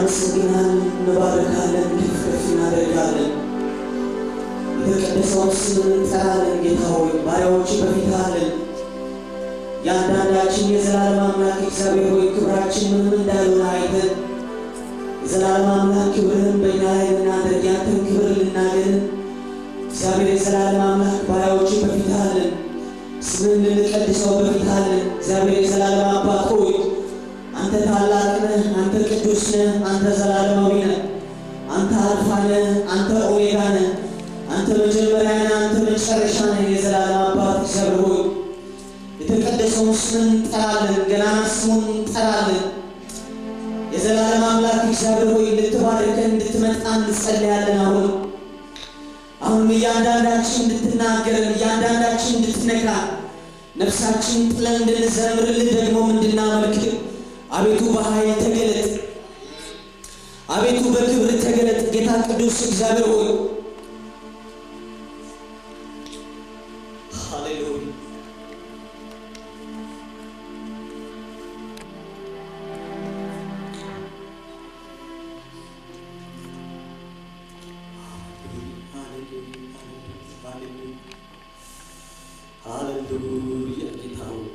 እናመሰግናለን፣ እንባርካለን፣ ከፍ እናደርጋለን። የተቀደሰውን ስምህን እንጠራለን። ጌታ ሆይ ባሪያዎች በፊትህ አለን። ያንዳንዳችን የዘላለም አምላክ እግዚአብሔር ሆይ ክብራችን ምንም እንዳልሆነ አይተን የዘላለም አምላክ ክብርህን በእኛ ላይ ልናደርግ ያንተን ክብር ልናገን እግዚአብሔር የዘላለም አምላክ ባሪያዎች በፊትህ አለን። ስምህን ልንቀድሰው በፊትህ አለን። እግዚአብሔር የዘላለም አባት ሆይ አንተ ታላቅ ነህ፣ አንተ ቅዱስ ነህ፣ አንተ ዘላለማዊ ነህ፣ አንተ አልፋ ነህ፣ አንተ ኦሜጋ ነህ፣ አንተ መጀመሪያ ነህ፣ አንተ መጨረሻ ነህ። የዘላለም አባት እግዚአብሔር ሆይ የተቀደሰውን ስምህን እንጠራለን፣ ገናና ስሙን እንጠራለን። የዘላለም አምላክ እግዚአብሔር ሆይ ልትባርከን እንድትመጣ እንጸልያለን። አሁንም እያንዳንዳችን እንድትናገረን፣ እያንዳንዳችን እንድትነካ፣ ነፍሳችን ጥለን እንድንዘምርልህ ደግሞ እንድናመልክ አቤቱ በኃይል ተገለጥ፣ አቤቱ በክብር ተገለጥ። ጌታ ቅዱስ እግዚአብሔር ሆይ ሃሌሉያ ሃሌሉያ ጌታ ሆይ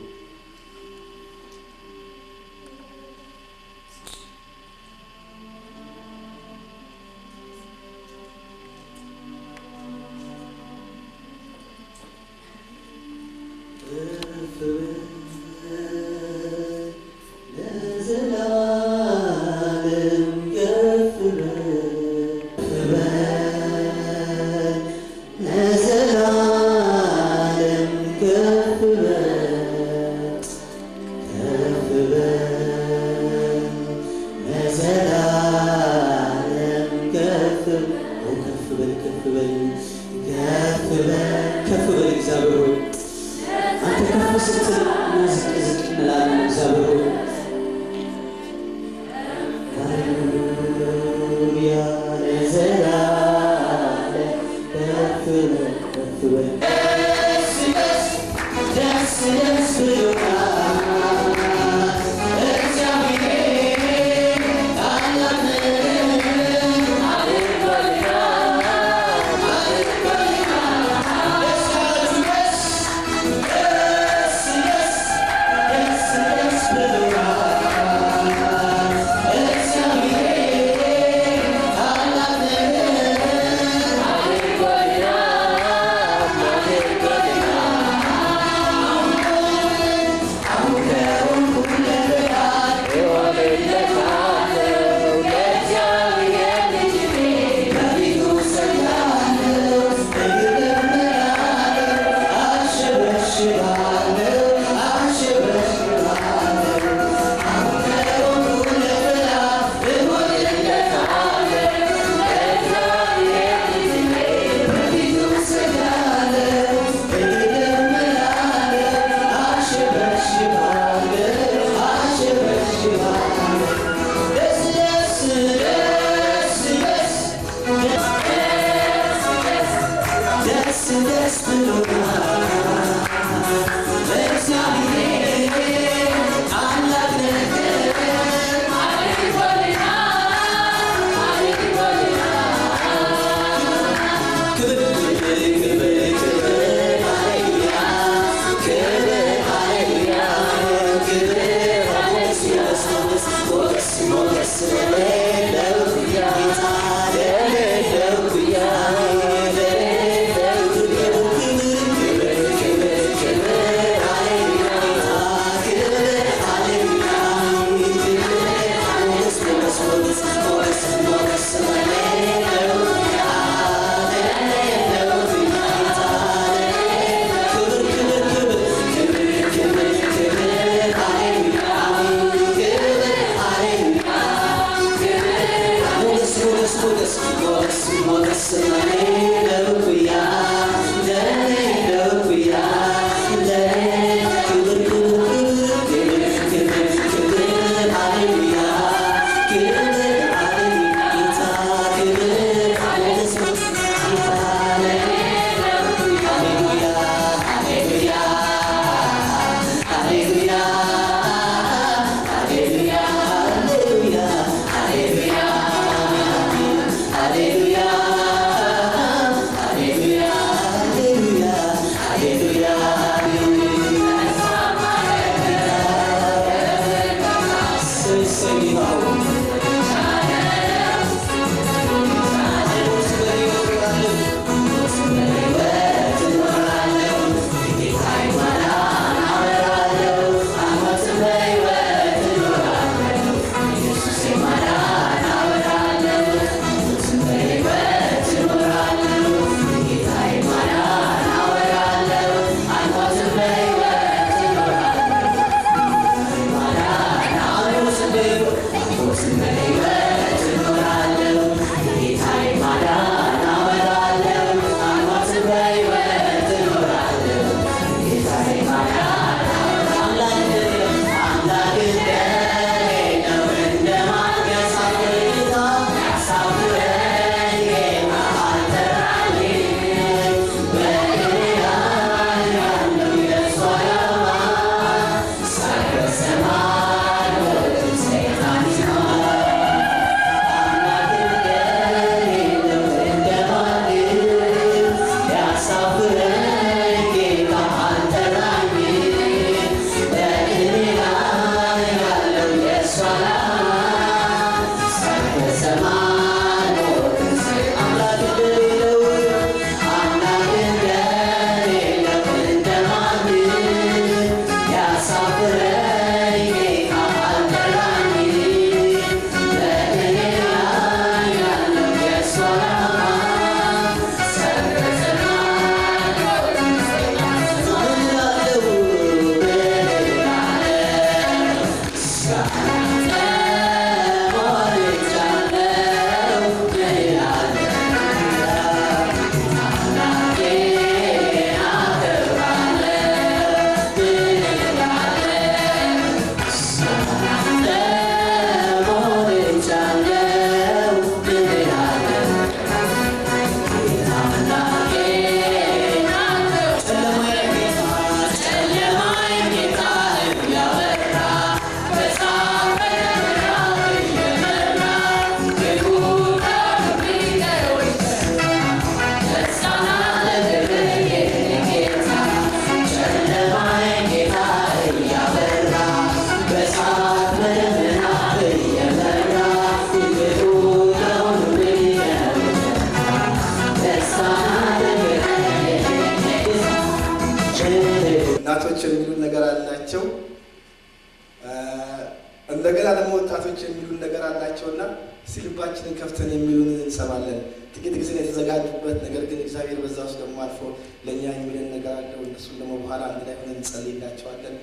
እንደገና ደግሞ ወጣቶች የሚሉን ነገር አላቸውና ሲልባችንን ከፍተን የሚሉን እንሰማለን። ጥቂት ጊዜ የተዘጋጁበት ነገር ግን እግዚአብሔር በዛ ውስጥ ደግሞ አልፎ ለእኛ የሚለን ነገር አለው። እነሱም ደግሞ በኋላ አንድ ላይ ሆነን እንጸልይላቸዋለን።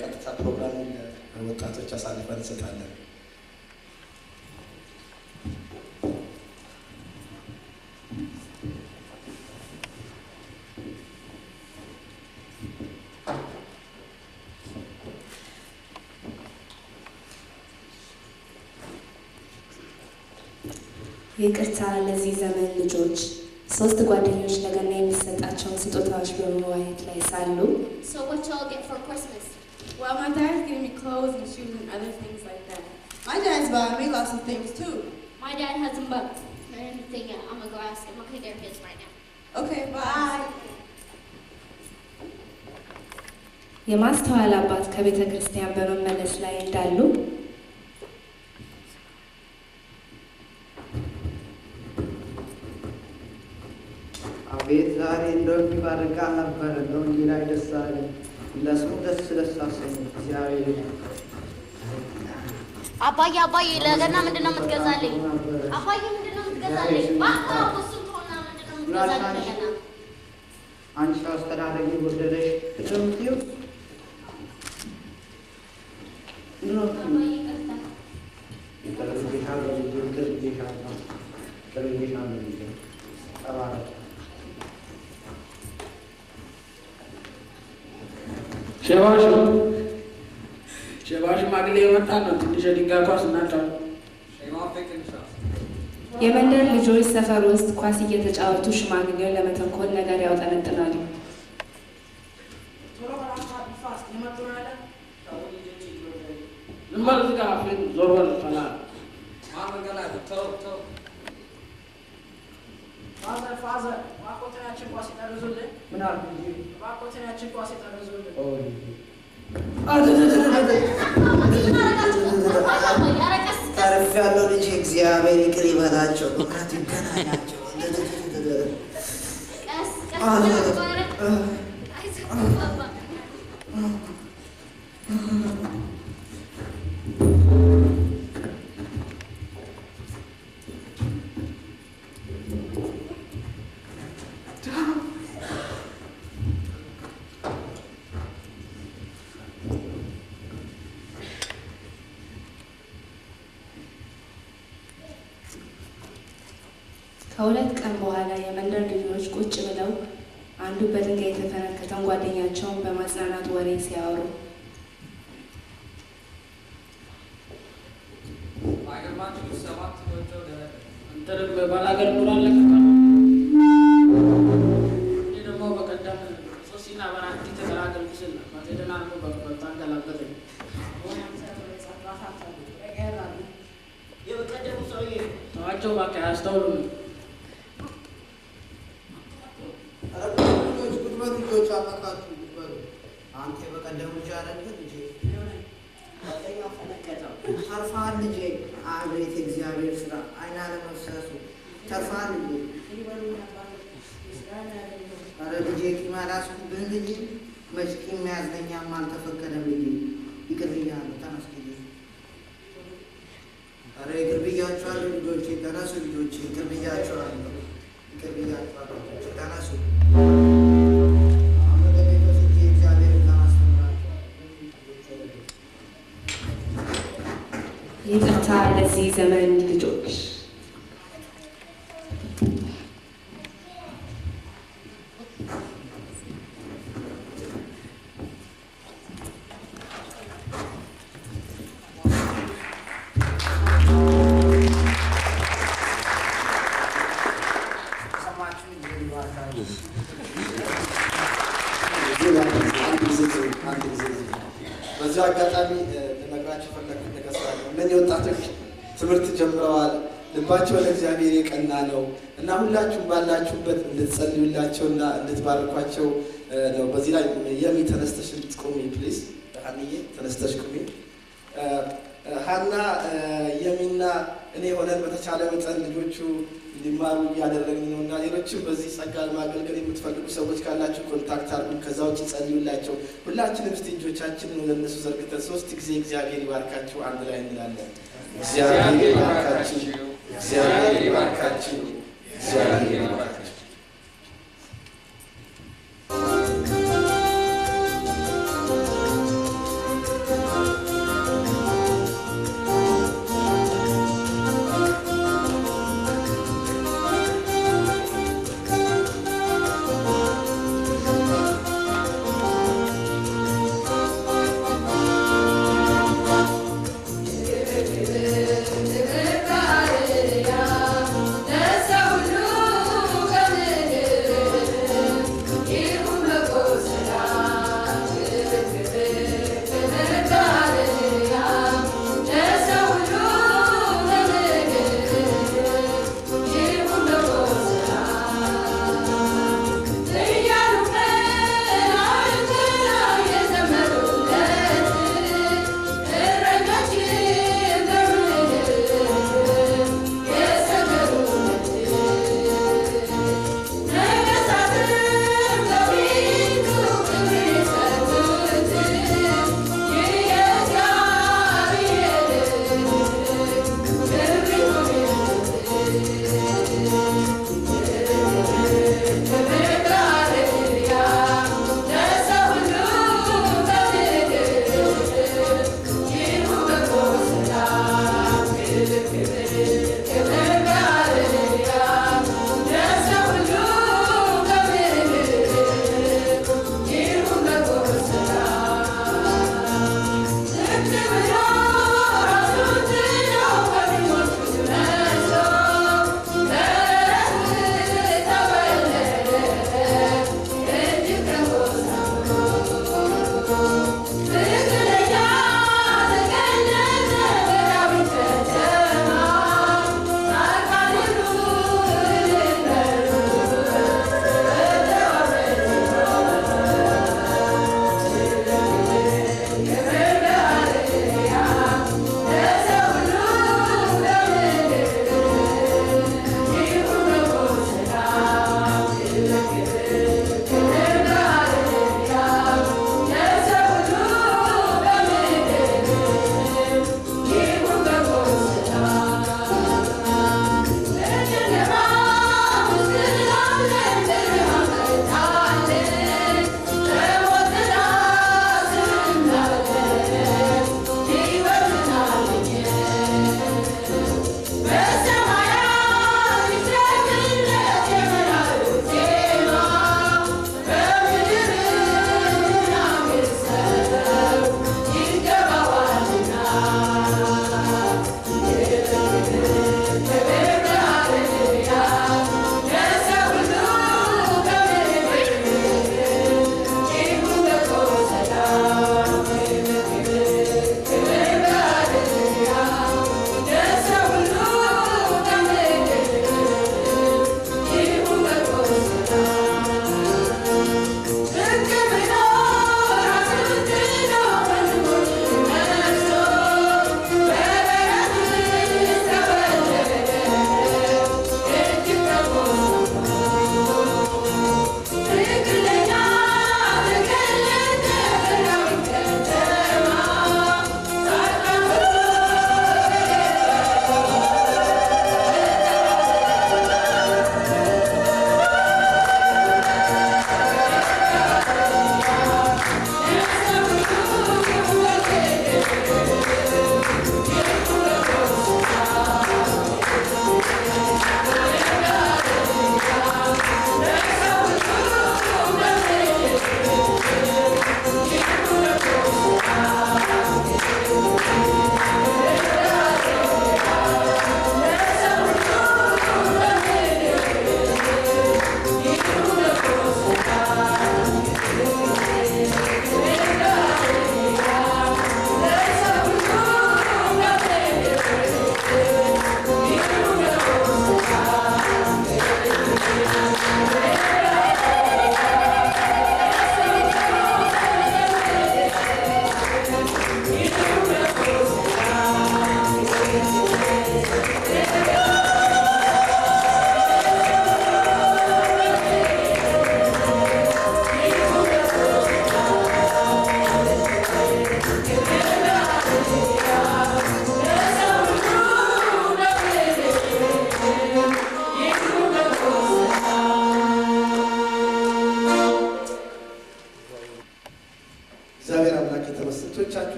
ቀጥታ ፕሮግራሙን ለወጣቶች አሳልፈን እንሰጣለን። ይቅርታ ለዚህ ዘመን ልጆች ሶስት ጓደኞች ለገና የሚሰጣቸውን ስጦታዎች በመዋየት ላይ ሳሉ So what y'all get for Christmas? Well, my dad's giving me clothes and shoes and other things like that. My dad's buying me lots of things too. My dad hasn't bought anything yet. I'm gonna go ask him. Okay, there he is right now. Okay, bye. የማስተዋል አባት ከቤተ ክርስቲያን በመመለስ ላይ እንዳሉ ቤት ዛሬ እንደው የሚባርካ ነበር እንደው እንዲህ ላይ ደስ አለ ለስሙ ደስ አሰኘ እግዚአብሔር። አባዬ ለገና ምንድነው የምትገዛልኝ? አባዬ ምንድነው የምትገዛልኝ? ባካ ወሱን ሆና ምንድነው የምትገዛልኝ? ለገና አንቺ አስተዳደግ ጎደለሽ እንደምትዩ ነው አባዬ ቀርታ ሸባሽ ማግሌ የመጣ ነው። ትንሽ ድንጋይ ኳስ እናጫው። የመንደር ልጆች ሰፈር ውስጥ ኳስ እየተጫወቱ ሽማግሌውን ለመተንኮል ነገር ያውጠነጥናሉ። ዝም በል እዚህ ጋር አፍህን ዞር በል ፈላ ፋዘር ማቆተናችን ኳስ ይጠርዙልኝ። ምን አልኩ እንጂ ማቆተናችን ኳስ ይጠርዙልኝ። ታረፍ ያለው ልጅ እግዚአብሔር ይቅር ይበላቸው፣ እውነት ይገናኛቸው። ከሁለት ቀን በኋላ የመንደር ልጆች ቁጭ ብለው አንዱ በድንጋይ የተፈነከተን ጓደኛቸውን በማጽናናት ወሬ ሲያወሩ እንትን ባላገር ኑራለህ። እኔ ደግሞ በቀደም ሶሲና በራንቲ ተገላገልኩ ስል ማቴደና ነው በጣም ገላገለኝ። የበቀደሙ ሰውዬ ተዋቸው እባክህ አያስተውሉም። ልጆች አመካቱ ይበሉ። አንተ በቀደም ልጅ አይደል ልጅ ጓደኛው ፈነከተው። ተርፋል ልጄ። አቤት እግዚአብሔር ስራ አይና ለመፍሰሱ ተርፋል ልጄ። ኧረ ልጄ ቂም አላስኩብህ ልጄ። መች ቂም መያዝለኛም አልተፈቀደም ልጄ። ይቅር ብያለሁ። ተነስ ልጄ። ኧረ ይቅር ብያችኋለሁ ልጆቼ። ተነሱ ልጆቼ። ይቅር ብያችኋለሁ። ይቅር ብያችኋለሁ። ተነሱ። ይቅርታ ለዚህ ዘመን ልጆች በዚህ አጋጣሚ ለነገራችሁ ፈለግኩት ነገር ስላለ እነዚህ ወጣቶች ትምህርት ጀምረዋል። ልባቸው ለእግዚአብሔር የቀና ነው እና ሁላችሁም ባላችሁበት እንድትጸልዩላቸውና እንድትባርኳቸው ነው። በዚህ ላይ የሚ ተነስተሽ ቁሚ ፕሊዝ። ሀንዬ ተነስተሽ ቁሚ። ሀና የሚና እኔ ሆነን በተቻለ መጠን ልጆቹ እንዲማሩ እያደረግን ነው እና ሌሎችም በዚህ ጸጋ ለማገልገል የምትፈልጉ ሰዎች ካላችሁ ኮንታክት አድርጉን። ከዛ ውጭ ጸልዩላቸው። ሁላችንም እስቲ እጆቻችንን ወደ እነሱ ዘርግተን 3 ጊዜ እግዚአብሔር ይባርካችሁ አንድ ላይ እንላለን። እግዚአብሔር ይባርካችሁ፣ እግዚአብሔር ይባርካችሁ፣ እግዚአብሔር ይባርካችሁ።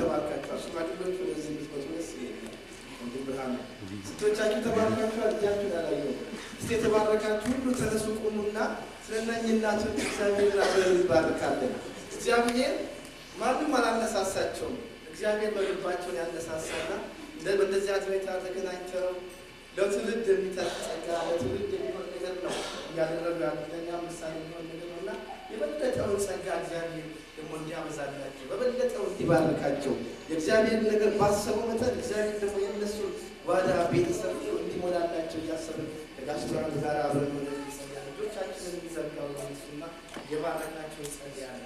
ተባርካችኋል። ሽማግሌዎች ወደዚህ የምትመጡ ደስ ይለኛል። ወንድም ብርሃኑ ስቶቻችሁ ተባርካችኋል። እጃችሁን ያላየው እስቲ የተባረካችሁ ሁሉ ተነሱ፣ ቁሙና ስለእነኚህ እናቶች እግዚአብሔር አብረን እንባርካለን። እግዚአብሔር ማንም አላነሳሳቸውም። እግዚአብሔር በልባቸውን ያነሳሳና በእንደዚህ አይነት ሁኔታ ተገናኝተው ለትውልድ የሚተርፍ ጸጋ ለትውልድ የሚሆን ነገር ነው እያደረጉ ያሉት። ለእኛ ምሳሌ የሚሆን ነገር ነው እና የበለጠውን ጸጋ እግዚአብሔር ደግሞ እንዲያበዛላቸው በበለጠው እንዲባርካቸው የእግዚአብሔር ነገር ባሰቡ መጠን እግዚአብሔር ደግሞ የእነሱን ጓዳ ቤተሰብ እንዲሞላላቸው እያሰብን ከጋሽ ብርሃኑ ጋር አብረን ወደ ጸጋ ልጆቻችንን እንዲዘጋው ነሱና የባረካቸው ጸጋ ያለ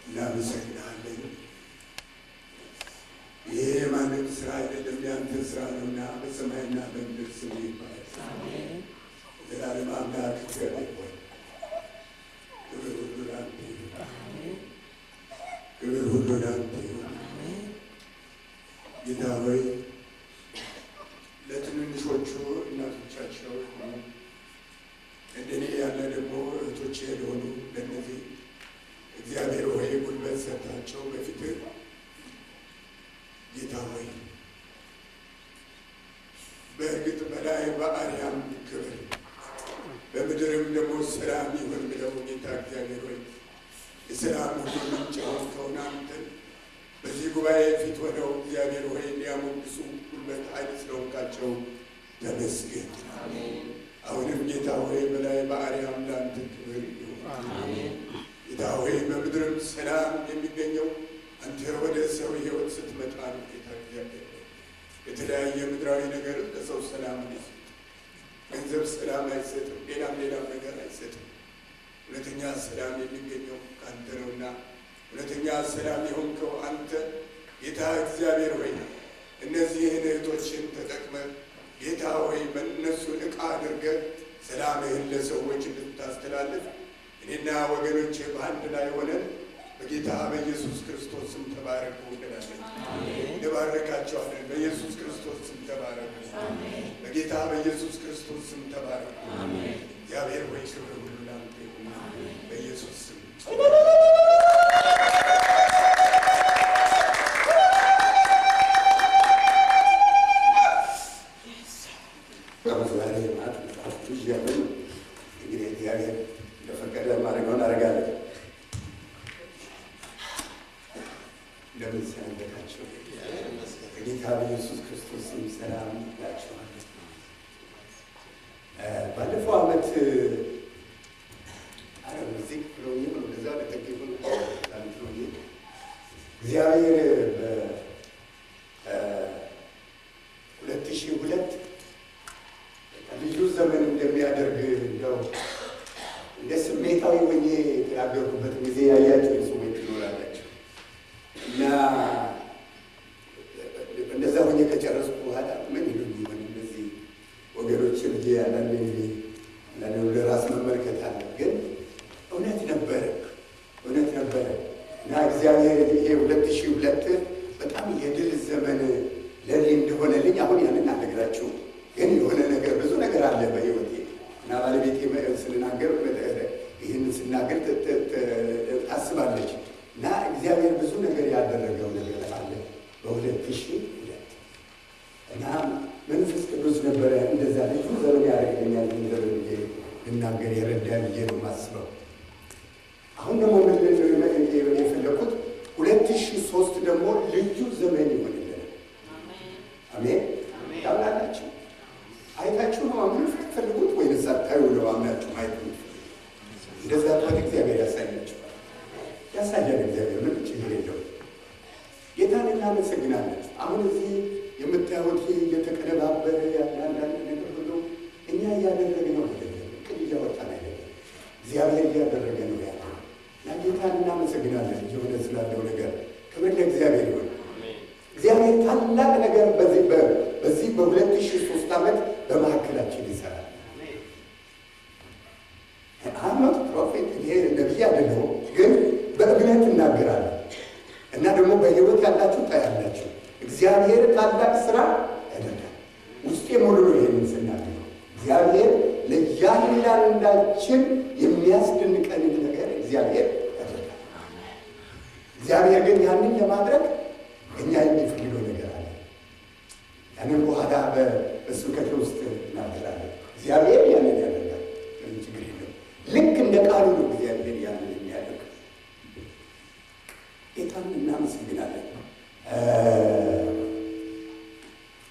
እናመሰግናለን። ይሄ የማንም ስራ አይደለም፣ ያንተ ስራ ነውና በሰማይና በምድር ስም ይባላል። ዘላለም አምላክ እግዚአብሔር ሆይ ክብር ሁሉ ላንተ ይሁን፣ ክብር ሁሉ ላንተ ይሁን። ጌታ ሆይ ለትንንሾቹ እናቶቻቸው እንደኔ ያለ ደግሞ እህቶቼ ለሆኑ ለእነዚህ እግዚአብሔር ሆይ ጉልበት ሰጥታቸው በፊትህ ጌታ ሆይ በእርግጥ በላይ በአርያም ክብር በምድርም ደግሞ ሰላም ይሁን ብለው ጌታ እግዚአብሔር ሆይ የሰላም ሁሉ ምንጭ የሆንከውን አንተን በዚህ ጉባኤ ፊት ሆነው እግዚአብሔር ሆይ እንዲያሞግሱ ጉልበት ኃይል ስለሆንካቸው ተመስገን። አሁንም ጌታ ሆይ በላይ በአርያም ለአንተ ክብር ይሁን። ጌታ ሆይ በምድርም ሰላም የሚገኘው አንተ ወደ ሰው ሕይወት ስትመጣ ነው። ጌታ እግዚአብሔር የተለያየ ምድራዊ ነገር ለሰው ሰላም አይሰጥም። ገንዘብ ሰላም አይሰጥም። ሌላም ነገር አይሰጥም። እውነተኛ ሰላም የሚገኘው ከአንተ ነውና እውነተኛ ሰላም የሆንከው አንተ ጌታ እግዚአብሔር ሆይ እነዚህን እህቶችን ተጠቅመህ ጌታ ሆይ በእነሱን ዕቃ አድርገህ ሰላምህን ለሰዎች እንድታስተላልፍ እኔና ወገኖቼ በአንድ ላይ ሆነን በጌታ በኢየሱስ ክርስቶስ ስም ተባረኩ እንላለን። እንባርካቸዋለን። በኢየሱስ ክርስቶስ ስም ተባረኩ። በጌታ በኢየሱስ ክርስቶስ ስም ተባረኩ። እግዚአብሔር ሆይ ክብር ሁሉ ላንተ ይሁን በኢየሱስ ስም። እንግዲህ እግዚአብሔር እንደፈቀደ ማድረገውን አደርጋለሁ። እንደምን ሰነበታችሁ? በጌታ በኢየሱስ ክርስቶስ ስም ሰላም እላችኋለሁ። ባለፈው ዓመት ሙዚክ ብሎኝ ወደዛ ለጠቂቁ እግዚአብሔር በ2002 ልዩ ዘመን እንደሚያደርግ እንደው እንደ ስሜታዊ ሆኜ የተናገርኩበት ጊዜ ያያችሁ ሰዎች ትኖራላችሁ እና እንደዛ ሆኜ ከጨረስኩ በኋላ ምን ይሉ ይሆን እነዚህ ወገኖችን ያለን ለራስ መመልከት አለ። ግን እውነት ነበረ እና እግዚአብሔር ይሄ 2002 በጣም የድል ዘመን ለኔ እንደሆነልኝ አሁን ያንን አልነግራችሁ። ግን የሆነ ነገር ብዙ ነገር አለ በህይወቴ እና ባለቤቴ ስንናገር ይህን ስናገር ታስባለች እና እግዚአብሔር ብዙ ነገር ያደረገው ነገር አለ በ2002 እና መንፈስ ቅዱስ ነበረ እንደዛ ልዩ ዘመን ያደርገኛል ዘመን ልናገር የረዳኝ ብዬ ነው የማስበው። አሁን ደግሞ የፈለኩት 2003 ደግሞ ልዩ ዘመን ይሆንልናል። አሜን። ያምናላችሁ አይታችሁ ነው አሁን ፈልጉት ወይ ለሳታዩ ነው አምናችሁ ማየት ነው። እንደዛ ታዲያ እግዚአብሔር ያሳያል። እግዚአብሔር ምን ችግር የለውም። ጌታን እናመሰግናለን። አሁን እዚህ የምታዩት እየተቀነባበረ ያለ አንዳንድ ነገር ሁሉ እኛ እያደረግነው አይደለም፣ ቅድ እያወጣን አይደለም፣ እግዚአብሔር እያደረገ ነው ያለ እና ጌታን እናመሰግናለን። የሆነ ስላለው ነገር ክብር ለእግዚአብሔር ይሁን። እግዚአብሔር ታላቅ ነገር በዚህ በ2003 ዓመት በመካከላችን ይሰራል። አመት ፕሮፌት ይሄ ነቢይ አይደለሁም፣ ግን በእምነት እናገራለሁ እና ደግሞ በሕይወት ያላችሁ ታያላችሁ። እግዚአብሔር ታላቅ ስራ ያደርጋል። ውስጤ ሙሉ ነው ይሄንን ስናገር። እግዚአብሔር ለእያንዳንዳችን የሚያስደንቀንን ነገር እግዚአብሔር ያደርጋል። እግዚአብሔር ግን ያንን ለማድረግ እኛ የሚፈልገው ነገር አለ። ያንን በኋላ በስብከቴ ውስጥ እናገራለን። እግዚአብሔር ያንን ያደርጋል፣ ምንም ችግር የለም። ልክ እንደ ቃሉ ነው እግዚአብሔር ያንን የሚያደርግ። ጌታን እናመሰግናለን።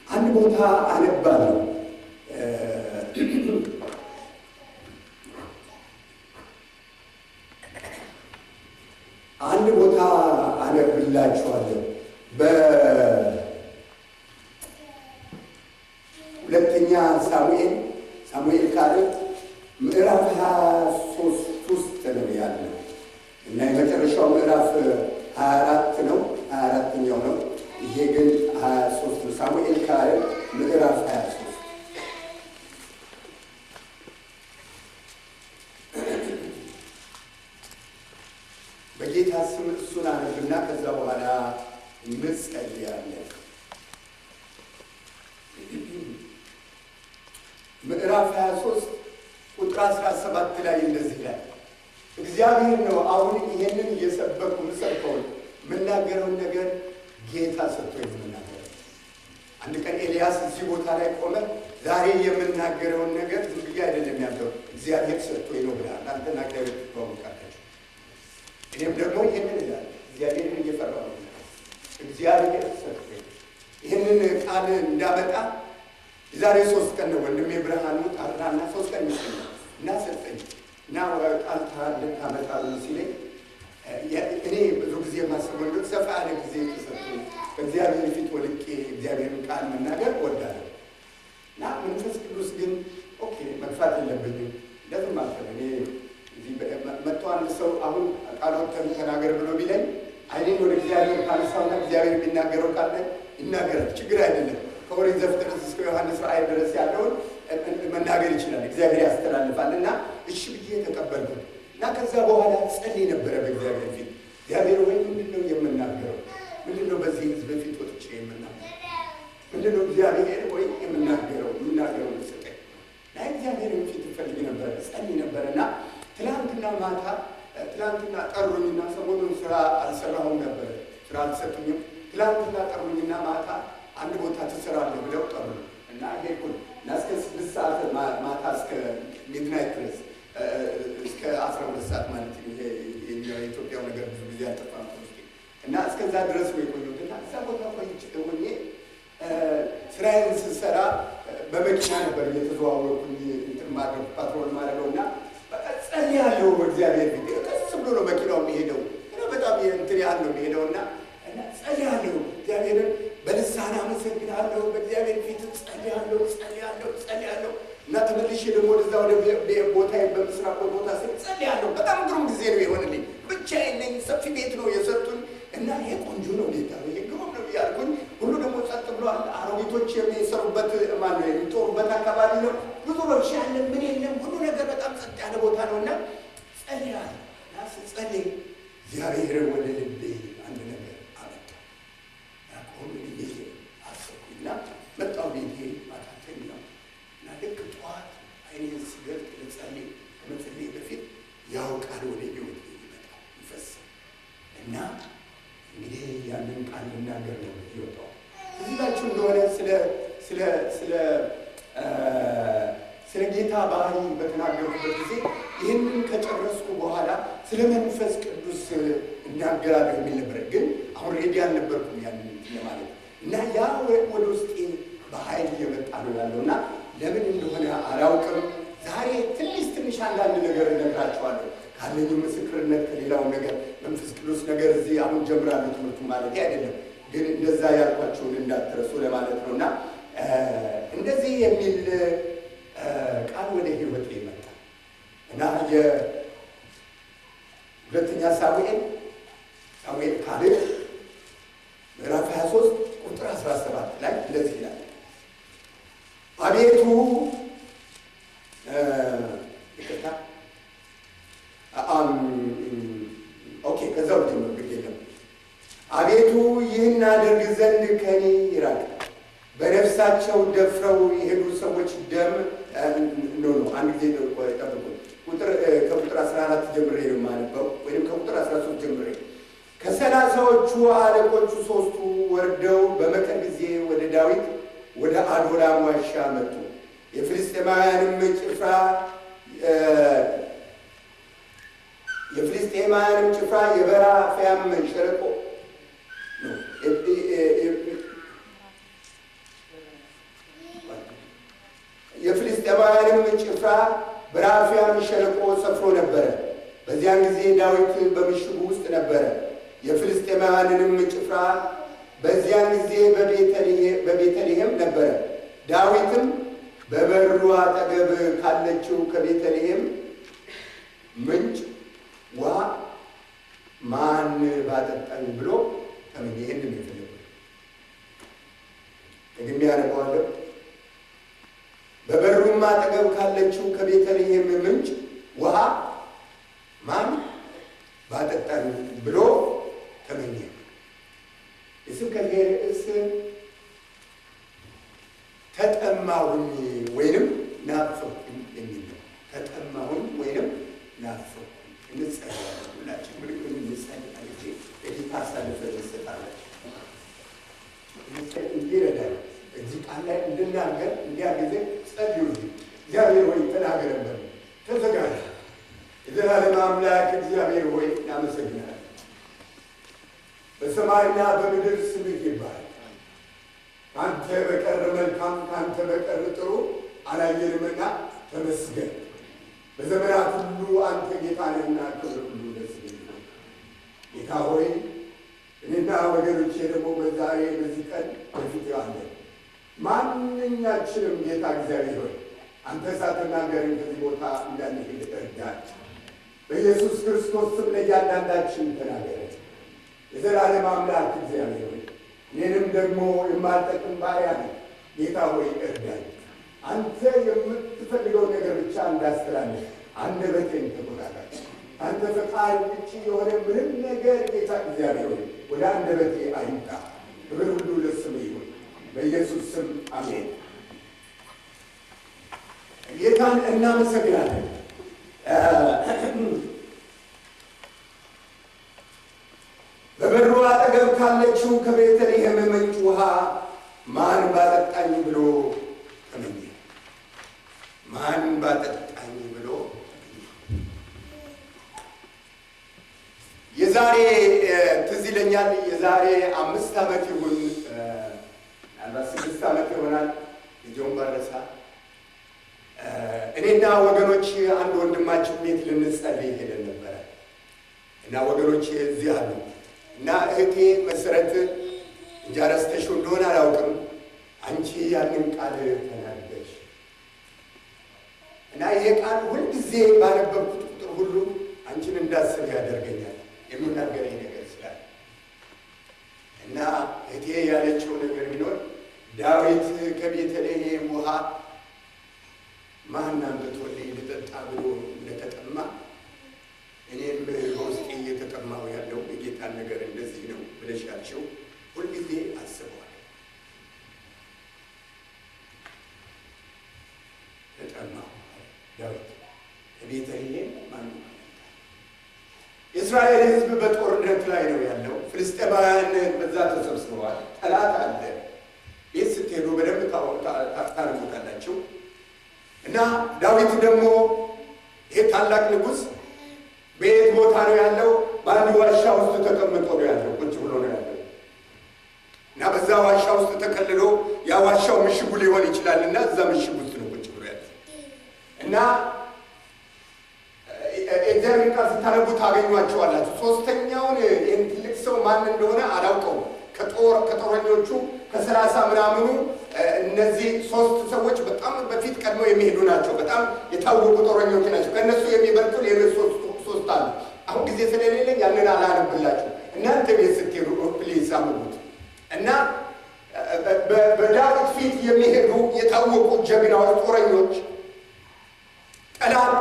አንድ ቦታ አነባለሁ። አንድ ቦታ አነብላችኋለሁ። በሁለተኛ ሳሙኤል ካለ ምዕራፍ 23 ውስጥ ነው ያለው እና የመጨረሻው ምዕራፍ 24 ነው፣ 24ኛው ነው። ይሄ ግን 23 ነው። ሳሙኤል ካለ ምዕራፍ 23 በጌታ ስም እሱን አነብና ከዛ በኋላ እንጸልያለን። ምዕራፍ 23 ቁጥር 17 ላይ እንደዚህ ይላል። እግዚአብሔር ነው አሁን ይሄንን እየሰበኩ ምሰብከውን የምናገረውን ነገር ጌታ ሰጥቶኝ የምናገረው። አንድ ቀን ኤልያስ እዚህ ቦታ ላይ ቆመ። ዛሬ የምናገረውን ነገር ዝም ብዬ አይደለም ያለው እግዚአብሔር ሰጥቶኝ ነው ብለሃል። አንተና እግዚአብሔር ትተዋወቃላችሁ። እኔም ደግሞ ይህንን እላለሁ፣ እግዚአብሔርን እየፈራሁ ነው። እግዚአብሔር ሰጥቶኝ ይህንን ቃል እንዳመጣ የዛሬ 3 ቀን ነው ወንድሜ ብርሃኑ ጣራና 3 ቀን ይመስለኛል እና ሰጠኝ እና ቃል ታመጣለህ ሲለኝ እኔ ብዙ ጊዜ የማስበው ነገር ሰፋ ያለ ጊዜ ተሰጥቶኝ በእግዚአብሔር ፊት ወድቄ እግዚአብሔርን ቃል መናገር እወዳለሁ እና መንፈስ ቅዱስ ግን ኦኬ መግፋት የለብኝም ለምን ማለት ነው። እኔ እዚህ መጥቶ አንድ ሰው አሁን ቃሎትን ተናገር ብሎ ቢለኝ አይኔን ወደ እግዚአብሔር ካነሳውና እግዚአብሔር የሚናገረው ቃል ይናገራል፣ ችግር አይደለም። ከኦሪት ዘፍጥረት እስከ ዮሐንስ ራእይ ድረስ ያለውን መናገር ይችላል፣ እግዚአብሔር ያስተላልፋል። እና እሺ ብዬ ተቀበልኩት እና ከዛ በኋላ ጸልይ ነበረ በእግዚአብሔር ፊት። እግዚአብሔር ወይ ምንድነው የምናገረው? ምንድነው በዚህ ህዝብ ፊት ወጥቼ የምናገረው? ምንድነው እግዚአብሔር ወይ የምናገረው ሰጠኝ እና እግዚአብሔር ፊት ፈልግ ነበረ፣ ጸልይ ነበረ እና ትላንትና ማታ ጠሩኝና ሰሞኑን ስራ አልሰራሁም ነበረ፣ ስራ አልሰጡኝም። ትላንትና ጠሩኝና ማታ አንድ ቦታ ትሰራለህ ብለው ጠሩ እና ሄድኩኝ እና እስከ 6 ሰዓት ማታ እስከ ሚድናይት ድረስ እስከ 12 ሰዓት ማለት ነው። የኢትዮጵያው ነገር ብዙ ጊዜ አልጠፋም እና እስከዛ ድረስ ነው የቆየሁት እና እዛ ቦታ ቆይቼ ሆኜ ስራዬን ስሰራ በመኪና ነበር እየተዘዋወርኩኝ እንትን ማድረግ ፓትሮል ማድረገው እና በቃ ጸልያለሁ በእግዚአብሔር ፊት። ቀስ ብሎ ነው መኪናው የሚሄደው እና በጣም እንትን ያህል ነው የሚሄደው እና ጸልያለሁ እግዚአብሔርን በልሳን አመሰግናለሁ፣ በእግዚአብሔር ፊት ጸልያለሁ እና ተመልሼ ደግሞ ወደዛ ወደ ቦታ በምስራቅ ቦታ ጸልያለሁ። በጣም ግሩም ጊዜ ነው የሆነልኝ። ብቻዬን ነኝ፣ ሰፊ ቤት ነው የሰጡኝ እና ይሄ ቆንጆ ነው ጌታ፣ ይሄ ግሩም ነው ያልኩኝ። ሁሉ ደግሞ ጸጥ ብሏል። አሮጊቶች የሚሰሩበት ማነው የሚጦሩበት አካባቢ ነው። ብዙ ረብሻ ያለ ምን የለም፣ ሁሉ ነገር በጣም ጸጥ ያለ ቦታ ነው እና ጸልያለሁ እና ስጸልይ እግዚአብሔር ወደ ልቤ አንድ ነገር አመጣ። ያቆም ልቤ አሰብኩና መጣሁ ቤቴ ማታተኝ ነው እና ልክ ጠዋት አይኔን ስገልጥ ልጸልይ ከመጸለይ በፊት ያው ቃል ወደ ህይወት ይመጣል ይፈሳል እና እንግዲህ ያንን ቃል ልናገር ነው ይወጣው። እዚላችሁ እንደሆነ ስለ ጌታ ባህሪ በተናገርኩበት ጊዜ ይህንን ከጨረስኩ በኋላ ስለ መንፈስ ቅዱስ እናገራለሁ የሚል ነበር። ግን አሁን ሬዲ አልነበርኩም ያንን ለማለት እና ያ ወደ ውስጤ በኃይል እየመጣ ነው ያለው እና ለምን እንደሆነ አላውቅም። ዛሬ ትንሽ አንዳንድ ነገር እነግራችኋለሁ ካለኝ ምስክርነት ከሌላው ነገር መንፈስ ቅዱስ ነገር እዚህ አሁን ጀምራለሁ ትምህርቱ ማለት አይደለም፣ ግን እንደዛ ያልኳቸውን እንዳትረሱ ለማለት ነው እና እንደዚህ የሚል ቃል ወደ ህይወት ይመጣ እና የሁለተኛ ሳሙኤል ካለ ምዕራፍ 23 ቁጥር 17 ላይ እንደዚህ ይላል። አቤቱ ከዛው ጀምሮ ግዴለም አቤቱ ይህን አደርግ ዘንድ ከኔ ይራቅ። በነፍሳቸው ደፍረው የሄዱ ሰዎች ደም አንድ ጊዜ ጠብቁ። ከቁጥር 14 ጀምሬ ነው የማነበው ወይም ከቁጥር 13 ጀምሬ ከሰላሳዎቹ አለቆቹ ሦስቱ ወርደው በመከር ጊዜ ወደ ዳዊት ወደ አዶላም ዋሻ መጡ። የፍልስጤማውያንም ጭፍራ የበራፊያም ሸለቆ ነው። የፍልስጤማውያንም ጭፍራ በራፊያም ሸለቆ ሰፍሮ ነበረ። በዚያን ጊዜ ዳዊት በምሽጉ ውስጥ ነበረ። የፍልስጤማውያንንም ጭፍራ በዚያን ጊዜ በቤተልሔም ነበረ። ዳዊትም በበሩ አጠገብ ካለችው ከቤተልሔም ምንጭ ውሃ ማን ባጠጣኝ ብሎ ተመኘ። ይህንን የፈለገው ደግሜ ያነበዋለሁ። በበሩም አጠገብ ካለችው ከቤተልሔም ምንጭ ውሃ ማን ባጠጣኝ ብሎ ተመኘ። የስብከቴ ርዕስ ተጠማሁኝ ወይንም ናፈቅኩኝ የሚል ነው። ተጠማሁኝ ወይንም ናፈቅኩኝ። እንጸልያለን። ሁላችን ምልክት እንጸልያለን። የጌታ አሳልፈን እንሰጣለን። እንዲረዳን እዚህ ቃል ላይ እንድናገር እንዲያግዘ ጸልዩልኝ። እግዚአብሔር ሆይ ተናገረን። ተዘጋጅ። የዘላለም አምላክ እግዚአብሔር ሆይ እናመሰግናለን። በሰማይና በምድር ስምህ ይባረክ። ከአንተ በቀር መልካም ከአንተ በቀር ጥሩ አላየንምና ተመስገን። በዘመናት ሁሉ አንተ ጌታ ነህና ክብር ሁሉ ደስ ይላል። ጌታ ሆይ እኔና ወገኖቼ ደግሞ በዛሬ በዚህ ቀን በፊት አለን። ማንኛችንም ጌታ እግዚአብሔር ሆይ አንተ ሳትናገርን ከዚህ ቦታ እንዳንሄድ እርዳን። በኢየሱስ ክርስቶስ ስም ለእያንዳንዳችን ተናገረን። የዘላለም አምላክ እግዚአብሔር ሆይ እኔንም ደግሞ የማልጠቅም ባሪያ ነኝ። ጌታ ሆይ እርዳኝ። አንተ የምትፈልገው ነገር ብቻ እንዳስተላለፍ አንደበቴን ተቆጣጠር። አንተ ፈቃድ ውጭ የሆነ ምንም ነገር ጌታ እግዚአብሔር ሆይ ወደ አንደበቴ አይምጣ። ክብር ሁሉ ለስምህ ይሁን፣ በኢየሱስ ስም አሜን። ጌታን እናመሰግናለን። በበሩ አጠገብ ካለችው ከቤተልሔም ምንጭ ውሃ ማን ባጠጣኝ ብሎ ተመኘ። ማን ባጠጣኝ ብሎ የዛሬ ትዝ ይለኛል። የዛሬ 5 ዓመት ይሁን 6 ዓመት ይሆናል። ልጆን ባረሳ እኔና ወገኖች አንድ ወንድማችን ቤት ልንጸልይ ሄደን ነበረ እና ወገኖች እዚህ አሉ እና እህቴ መሰረት እንጃ ረስተሽው እንደሆነ አላውቅም፣ አንቺ ያንን ቃል ተናገርሽ እና ይሄ ቃል ሁልጊዜ ባነበብኩት ቁጥር ሁሉ አንቺን እንዳስብ ያደርገኛል የሚናገረኝ ነገር ስላለ እና እህቴ ያለችው ነገር ቢኖር ዳዊት ከቤተልሔም ውሃ ማን አምጥቶልኝ ልጠጣ ብሎ እንደተጠማ እኔም በውስጤ እየተጠማሁ ያለው የጌታን ነገር እንደዚህ ነው ብለሽ ያልሽው ሁልጊዜ አስበዋለሁ። ተጠማሁ ዳዊት ከቤተልሔም ማን የእስራኤል ሕዝብ በጦርነት ላይ ነው ያለው። ፍልስጤማውያን በዛ ተሰብስበዋል። ጠላት አለ። ቤት ስትሄዱ በደንብ ታርጉታላችሁ። እና ዳዊት ደግሞ ይሄ ታላቅ ንጉሥ በየት ቦታ ነው ያለው? በአንድ ዋሻ ውስጥ ተቀምጦ ነው ያለው፣ ቁጭ ብሎ ነው ያለው። እና በዛ ዋሻ ውስጥ ተከልሎ ያ ዋሻው ምሽጉ ሊሆን ይችላል እና እዛ ምሽግ ውስጥ ነው ቁጭ ብሎ ያለው። እና እግዚአብሔር ቃል ስታነቡ ታገኟቸዋላችሁ። ሶስተኛውን ይህን ትልቅ ሰው ማን እንደሆነ አላውቀውም። ከጦረኞቹ ከ30 ምናምኑ እነዚህ 3 ሰዎች በጣም በፊት ቀድመው የሚሄዱ ናቸው። በጣም የታወቁ ጦረኞች ናቸው። ከእነሱ የሚበልጡ ሌሎች 3 አሉ። አሁን ጊዜ ስለሌለኝ ያንን አላነብላችሁ። እናንተ ቤት ስትሄዱ ፕሊዝ አንብቡት። እና በዳዊት ፊት የሚሄዱ የታወቁ ጀግናዎች ጦረኞች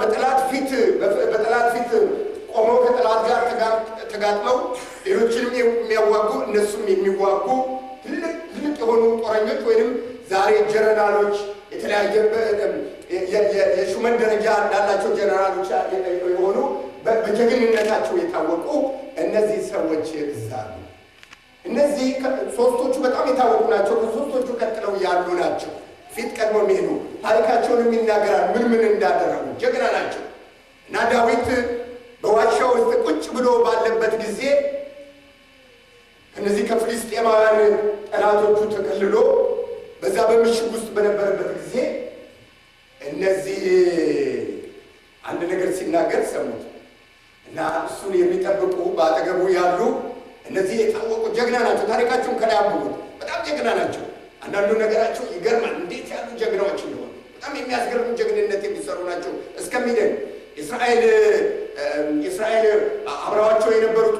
በጠላት ፊት ቆመው ከጠላት ጋር ተጋጥመው ሌሎችንም የሚያዋጉ እነሱም የሚዋጉ ትልቅ የሆኑ ጦረኞች ወይንም ዛሬ ጀነራሎች የተለያየ የሹመን ደረጃ እንዳላቸው ጀነራሎች የሆኑ በጀግንነታቸው የታወቁ እነዚህ ሰዎች እዛሉ። እነዚህ ሶስቶቹ በጣም የታወቁ ናቸው። ከሶስቶቹ ቀጥለው ያሉ ናቸው። ፊት ቀድሞ የሚሄዱ ታሪካቸውን የሚናገራል፣ ምን እንዳደረጉ ጀግና ናቸው። እና ዳዊት በዋሻው ውስጥ ቁጭ ብሎ ባለበት ጊዜ እነዚህ ከፍልስጤማውያን ጠላቶቹ ተከልሎ በዛ በምሽግ ውስጥ በነበረበት ጊዜ እነዚህ አንድ ነገር ሲናገር ሰሙት እና እሱን የሚጠብቁ በአጠገቡ ያሉ እነዚህ የታወቁ ጀግና ናቸው። ታሪካቸውን ከላይ አንብቡት። በጣም ጀግና ናቸው። አንዳንዱ ነገራቸው ይገርማል። እንዴት ያሉ ጀግናዎች እንደሆኑ በጣም የሚያስገርም ጀግንነት የሚሰሩ ናቸው። እስከሚደን እስራኤል አብረዋቸው የነበሩት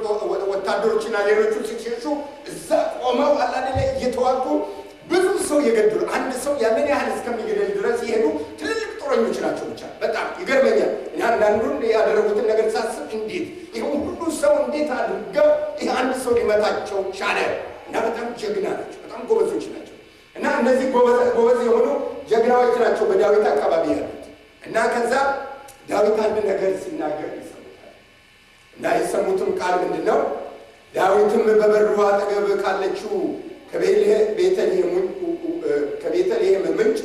ወታደሮችና ሌሎቹ ሲሸሹ እዛ ቆመው አላደለ እየተዋጉ ብዙ ሰው የገደሉ አንድ ሰው ያንን ያህል እስከሚገደል ድረስ ይሄዱ ትልልቅ ጦረኞች ናቸው። ብቻ በጣም ይገርመኛል። እና አንዳንዱን ያደረጉትን ነገር ሳስብ እንዴት ይሄው ሁሉ ሰው እንዴት አድርገው ይሄ አንድ ሰው ሊመታቸው ቻለ? እና በጣም ጀግና ናቸው። በጣም ጎበዞች ናቸው። እና እነዚህ ጎበዝ የሆኑ ጀግናዎች ናቸው በዳዊት አካባቢ ያሉት። እና ከዛ ዳዊት አንድ ነገር ሲናገር ይሰሙታል። እና የሰሙትም ቃል ምንድን ነው? ዳዊትም በበሩ አጠገብ ካለችው ከቤተልሔም ምንጭ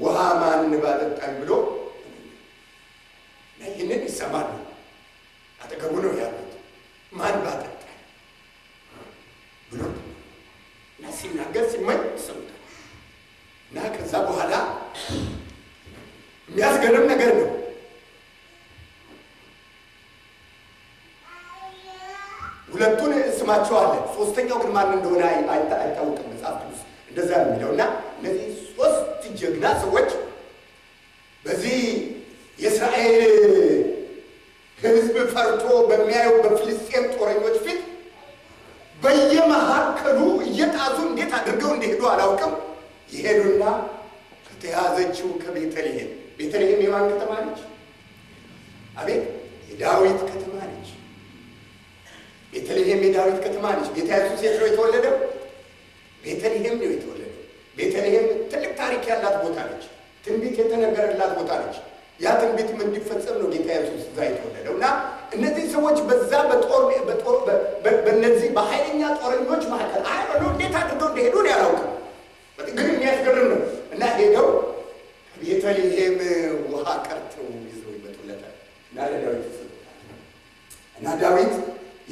ውሃ ማን ባጠጣኝ ብሎ ይህንን ይሰማሉ። አጠገቡ ነው ያሉት። ማን ባጠጣኝ ብሎ እና ሲናገር ሲመኝ ይሰሙታል። እና ከዛ በኋላ የሚያስገርም ነገር ነው። ሁለቱን ስማቸዋለን። ሶስተኛው ግን ማን እንደሆነ አይታወቅም። መጽሐፍ ቅዱስ እንደዛ ነው የሚለው። እና እነዚህ ሶስት ጀግና ሰዎች በዚህ የእስራኤል ሕዝብ ፈርቶ በሚያየው በፍልስጤም ጦረኞች ፊት በየመካከሉ እየጣዙ እንዴት አድርገው እንደሄዱ አላውቅም። ይሄዱና ከተያዘችው ከቤተልሔም ቤተልሔም የማን ከተማ ነች? አቤት የዳዊት ከተማ ነች። ቤተልሔም የዳዊት ከተማ ነች። ጌታ ኢየሱስ የት ነው የተወለደው? ቤተልሔም ነው የተወለደው። ቤተልሔም ትልቅ ታሪክ ያላት ቦታ ነች። ትንቢት የተነገረላት ቦታ ነች። ያ ትንቢትም እንዲፈጸም ነው ጌታ ኢየሱስ እዛ የተወለደው። እና እነዚህ ሰዎች በዛ በእነዚህ በኃይለኛ ጦረኞች መካከል ነው እንዴት አድርገው እንደሄዱ ነው ያላውቅም፣ ግን የሚያስገርም ነው። እና ሄደው ቤተልሔም ውሃ ቀርተው ይዘው ይመጡለታል እና ለዳዊት ይሰጡታል። እና ዳዊት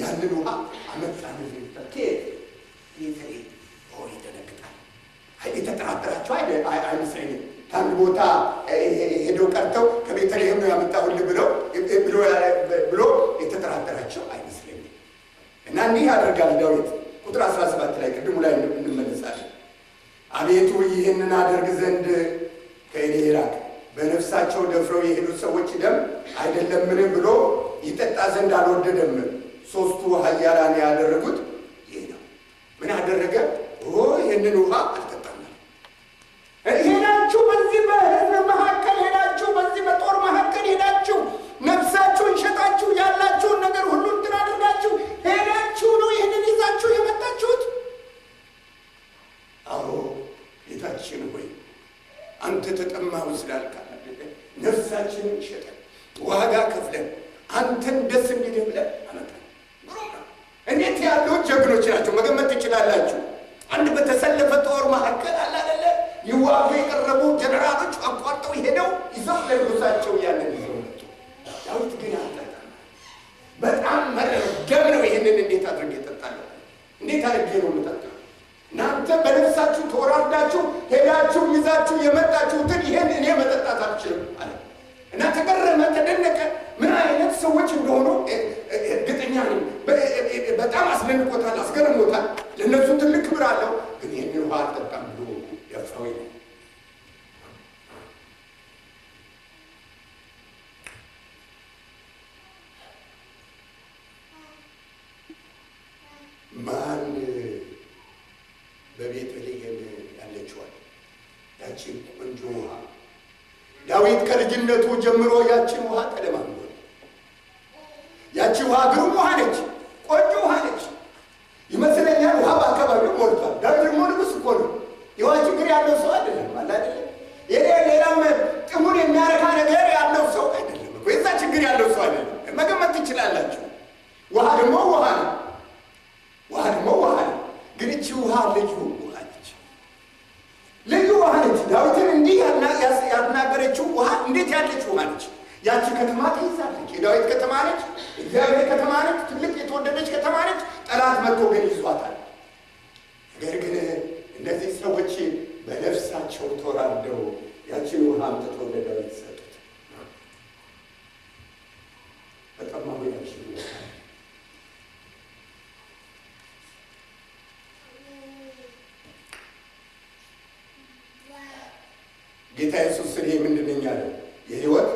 ያንን ውሃ አመጣ ነው ይልታል። ቤተልሔም ይደነግጣል። የተጠራጠራቸው አይመስለኝም። ከአንድ ቦታ ሄደው ቀርተው ከቤተልሔም ነው ያመጣሁልህ ብሎ የተጠራጠራቸው አይመስለኝም። እና እንዲህ ያደርጋል ዳዊት ቁጥር 17 ላይ ቅድሙ ላይ እንመለሳለን። አቤቱ ይህንን አደርግ ዘንድ ከእኔ ይራቅ፣ በነፍሳቸው ደፍረው የሄዱት ሰዎች ደም አይደለምን ብሎ ይጠጣ ዘንድ አልወደደም። ሶስቱ ኃያላን ያደረጉት ይህ ነው። ምን አደረገ? ይህንን ውሃ አልጠጣም። ሄዳችሁ በዚህ በሕዝብ መካከል ሄዳችሁ በዚህ በጦር መካከል ሄዳችሁ ነፍሳችሁን ሸጣችሁ ያላችሁን ነገር ሁሉ እንትን አድርጋችሁ ሄዳችሁ ነው ይህንን ይዛችሁ የመጣችሁት? አዎ ጌታችን ሆይ አንተ ተጠማሁ ስላልካል ነፍሳችንን ሸጠን ዋጋ ከፍለን አንተን ደስ እንዲልህ ብለን አመጣን። እንዴት ያሉ ጀግኖች ናቸው መገመት ትችላላችሁ። አንድ በተሰለፈ ጦር መካከል አላደለ ይዋጉ የቀረቡ ጀነራሎች አቋርጠው ሄደው ይዘው ለንጉሳቸው ያንን ይዘው መጡ። ዳዊት ግን አልጠጣም። በጣም መረገም ነው። ይህንን እንዴት አድርጌ እጠጣለሁ? እንዴት አድርጌ ነው የምጠጣው? እናንተ በነፍሳችሁ ተወራርዳችሁ ሄዳችሁ ይዛችሁ የመጣችሁትን ይህን እኔ መጠጣት አልችልም አለ እና ተገረመ፣ ተደነቀ። ምን አይነት ሰዎች እንደሆኑ እርግጠኛ ነኝ። በጣም አስደንቆታል፣ አስገርሞታል። ለእነሱ ትልቅ ክብር አለው። ግን ይህንን ውሃ አልጠጣም ብሎ ደፍረው ነው። ማን በቤተልሔም ያለችዋል ያችን ቆንጆ ውሃ ዳዊት ከልጅነቱ ጀምሮ ያችን ውሃ ተለማምዷል። ያቺ ውሃ ግሩም ውሃ ነች፣ ቆንጆ ውሃ ነች ይመስለኛል። ውሃ በአካባቢው ሞልቷል። ዳዊት ደግሞ ንጉሥ እኮ ነው። የውሃ ችግር ያለው ሰው አይደለም አለ አይደለም። ሌላም ጥሙን የሚያረካ ነገር ያለው ሰው አይደለም እኮ። የዛ ችግር ያለው ሰው አይደለም። መገመት ትችላላችሁ። ውሃ ደግሞ ውሃ ነው። ይህች ውሃ ልዩ ውሃ ነች። ልዩ ውሃ ነች። ዳዊትን እንዲህ ያናገረችው ውሃ እንዴት ያለች ውሃ ነች! ያቺ ከተማ ትይዛለች። የዳዊት ከተማ ነች። እግዚአብሔር ከተማ ነች። ትልቅ የተወደደች ከተማ ነች። ጠላት መጥቶ ግን ይዟታል። ነገር ግን እነዚህ ሰዎች በነፍሳቸው ተወራርደው ያችን ውሃ አምጥተው ለዳዊት ሰጡት። በጠማሙ ያችን ውሃ ጌታ ኢየሱስ እኔ ምንድን ነኝ አለ? የሕይወት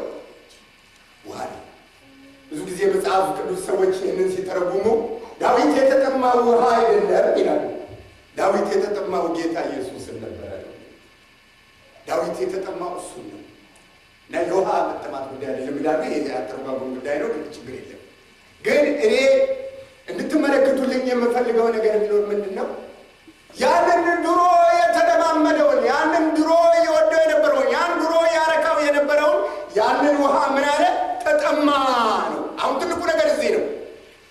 ውሃ ነው። ብዙ ጊዜ መጽሐፍ ቅዱስ ሰዎች ይህንን ሲተረጉሙ ዳዊት የተጠማው ውሃ አይደለም ይላሉ። ዳዊት የተጠማው ጌታ ኢየሱስን ነበረ። ዳዊት የተጠማው እሱ ነው እና የውሃ መጠማት ጉዳይ አይደለም ይላሉ። ይሄ አተረጓጎም ጉዳይ ነው፣ ግን ችግር የለም። ግን እኔ እንድትመለከቱልኝ የምፈልገው ነገር ቢኖር ምንድን ነው? ያንን ድሮ የተለማመደውን ያንን ድሮ የወደው የነበረውን ያን ድሮ ያረካው የነበረውን ያንን ውሃ ምን አለ? ተጠማ ነው። አሁን ትልቁ ነገር እዚህ ነው።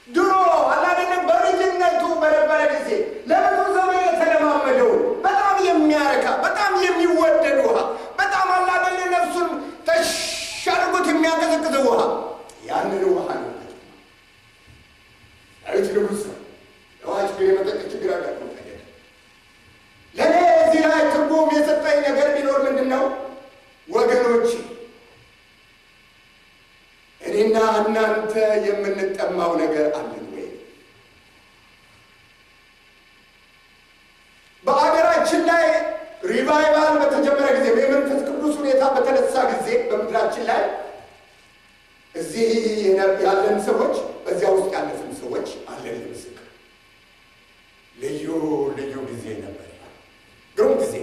ድሮ አላደለም በልጅነቱ በነበረ ጊዜ ለብዙ ዘመን የተለማመደውን በጣም የሚያረካ በጣም የሚወደድ ውሃ በጣም አላደለ ነፍሱን ተሻርጉት የሚያቀዘቅዘው ውሃ ያንን ውሃ ነው። ዳዊት ንጉሥ ነው። ውሃ ችግር የመጠጥ ችግር አጋጥሞ ለእኔ እዚህ ላይ ትርጉም የሰጠኝ ነገር ቢኖር ምንድን ነው? ወገኖች እኔና እናንተ የምንጠማው ነገር አለን ወይ? በአገራችን ላይ ሪቫይቫል በተጀመረ ጊዜ የመንፈስ ቅዱስ ሁኔታ በተነሳ ጊዜ በምድራችን ላይ እዚህ ያለን ሰዎች በዚያ ውስጥ ያለፍን ሰዎች አለን። ምስክር ልዩ ልዩ ጊዜ ነበር። ግሩም ጊዜ።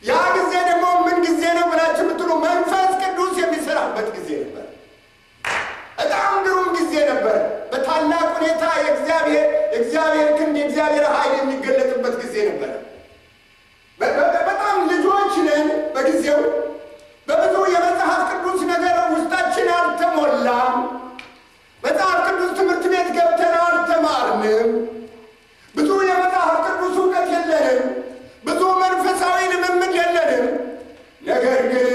ያ ጊዜ ደግሞ ምን ጊዜ ነው ብላችሁ ብትሉ መንፈስ ቅዱስ የሚሰራበት ጊዜ ነበር። በጣም ግሩም ጊዜ ነበር። በታላቅ ሁኔታ የእግዚአብሔር ክንድ የእግዚአብሔር ኃይል የሚገለጥበት ጊዜ ነበር። በጣም ልጆች ነን በጊዜው። በብዙ የመጽሐፍ ቅዱስ ነገር ውስጣችን አልተሞላም። መጽሐፍ ቅዱስ ትምህርት ቤት ገብተን አልተማርንም። ብዙ የመጽሐፍ ቅዱስ እውቀት የለንም። ብዙ መንፈሳዊ ልምምድ የለንም። ነገር ግን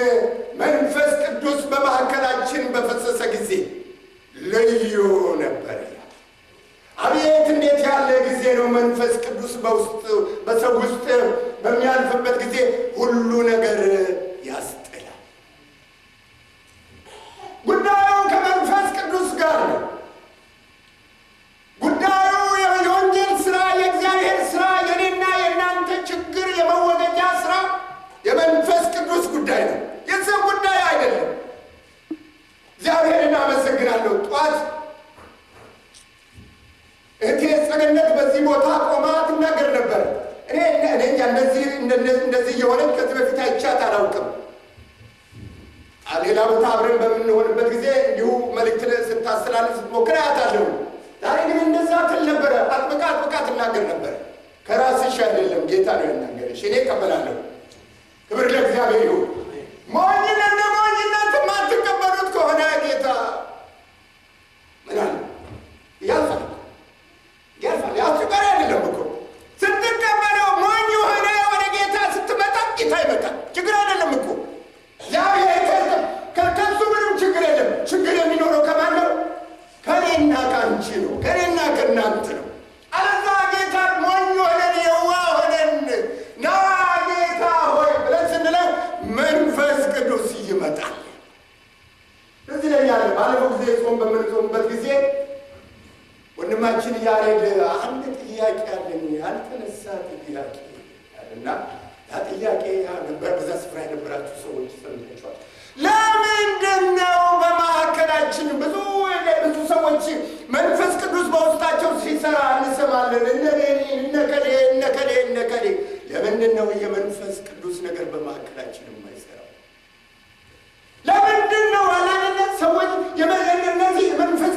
መንፈስ ቅዱስ በማዕከላችን በፈሰሰ ጊዜ ልዩ ነበር። አቤት እንዴት ያለ ጊዜ ነው! መንፈስ ቅዱስ በሰው ውስጥ በሚያልፍበት ጊዜ ሁሉ ነገር ያስጥላል። ጉዳዩ ከመንፈስ ቅዱስ ጋር ነው። ጉዳዩ የወንጌል ስራ፣ የእግዚአብሔር ስራ፣ የኔና የእናንተ ችግር የመወገጃ ስራ የመንፈስ ቅዱስ ጉዳይ ነው፣ የሰው ጉዳይ አይደለም። እግዚአብሔር እናመሰግናለሁ። ጠዋት እህቴ ጸገነት በዚህ ቦታ ቆማ ትናገር ነበር። እኔ እንደዚህ የሆነች ከዚህ በፊት አይቻት አላውቅም። ሌላ ቦታ አብረን በምንሆንበት ጊዜ እንዲሁ መልእክት ስታስተላልፍ ስትሞክር አያታለሁ። ዛሬ ግን እንደዛ ትል ነበረ። አጥብቃ ትናገር ነበር። ከራስሽ አይደለም ጌታ ነው ያናገረሽ። እኔ እቀበላለሁ። ክብር ለእግዚአብሔር ይሁን። ሞኝነት የማትቀበሉት ከሆነ ጌታ ምን አለ? ያልፋል። ያስቸጋሪ አይደለም እኮ ስትቀበለው። ሞኝ ሆነ ወደ ጌታ ስትመጣ ጌታ ይመጣል። ችግር አይደለም እኮ ከሱ ምንም ችግር የለም። ችግር የሚኖረው ከማን ነው? ከኔና ከአንቺ ነው፣ ከኔና ከእናንተ ነው። አለዛ ጌታ ሞኝ ሆነን የዋህ ሆነን ና ጌታ ሆይ ብለን ስንለው መንፈስ ቅዱስ ይመጣል። እዚህ ላይ ያለ ባለፈው ጊዜ ጾም በምንጾምበት ጊዜ ወንድማችን ያሬድ አንድ ጥያቄ አለኝ ያልተነሳ ጥያቄ እና ያ ጥያቄ ነበር። በዛ ስፍራ የነበራችሁ ሰዎች ሰምታችኋል። ለምንድን ነው በማዕከላችን ብዙ ሰዎች መንፈስ ቅዱስ በውስጣቸው ሲሰራ እንሰማለን? እነከሌ ለምንድን ነው የመንፈስ ቅዱስ ነገር በማዕከላችን የማይሰራው? ለምንድን ነው አላለ ሰዎች እነዚህ የመንፈስ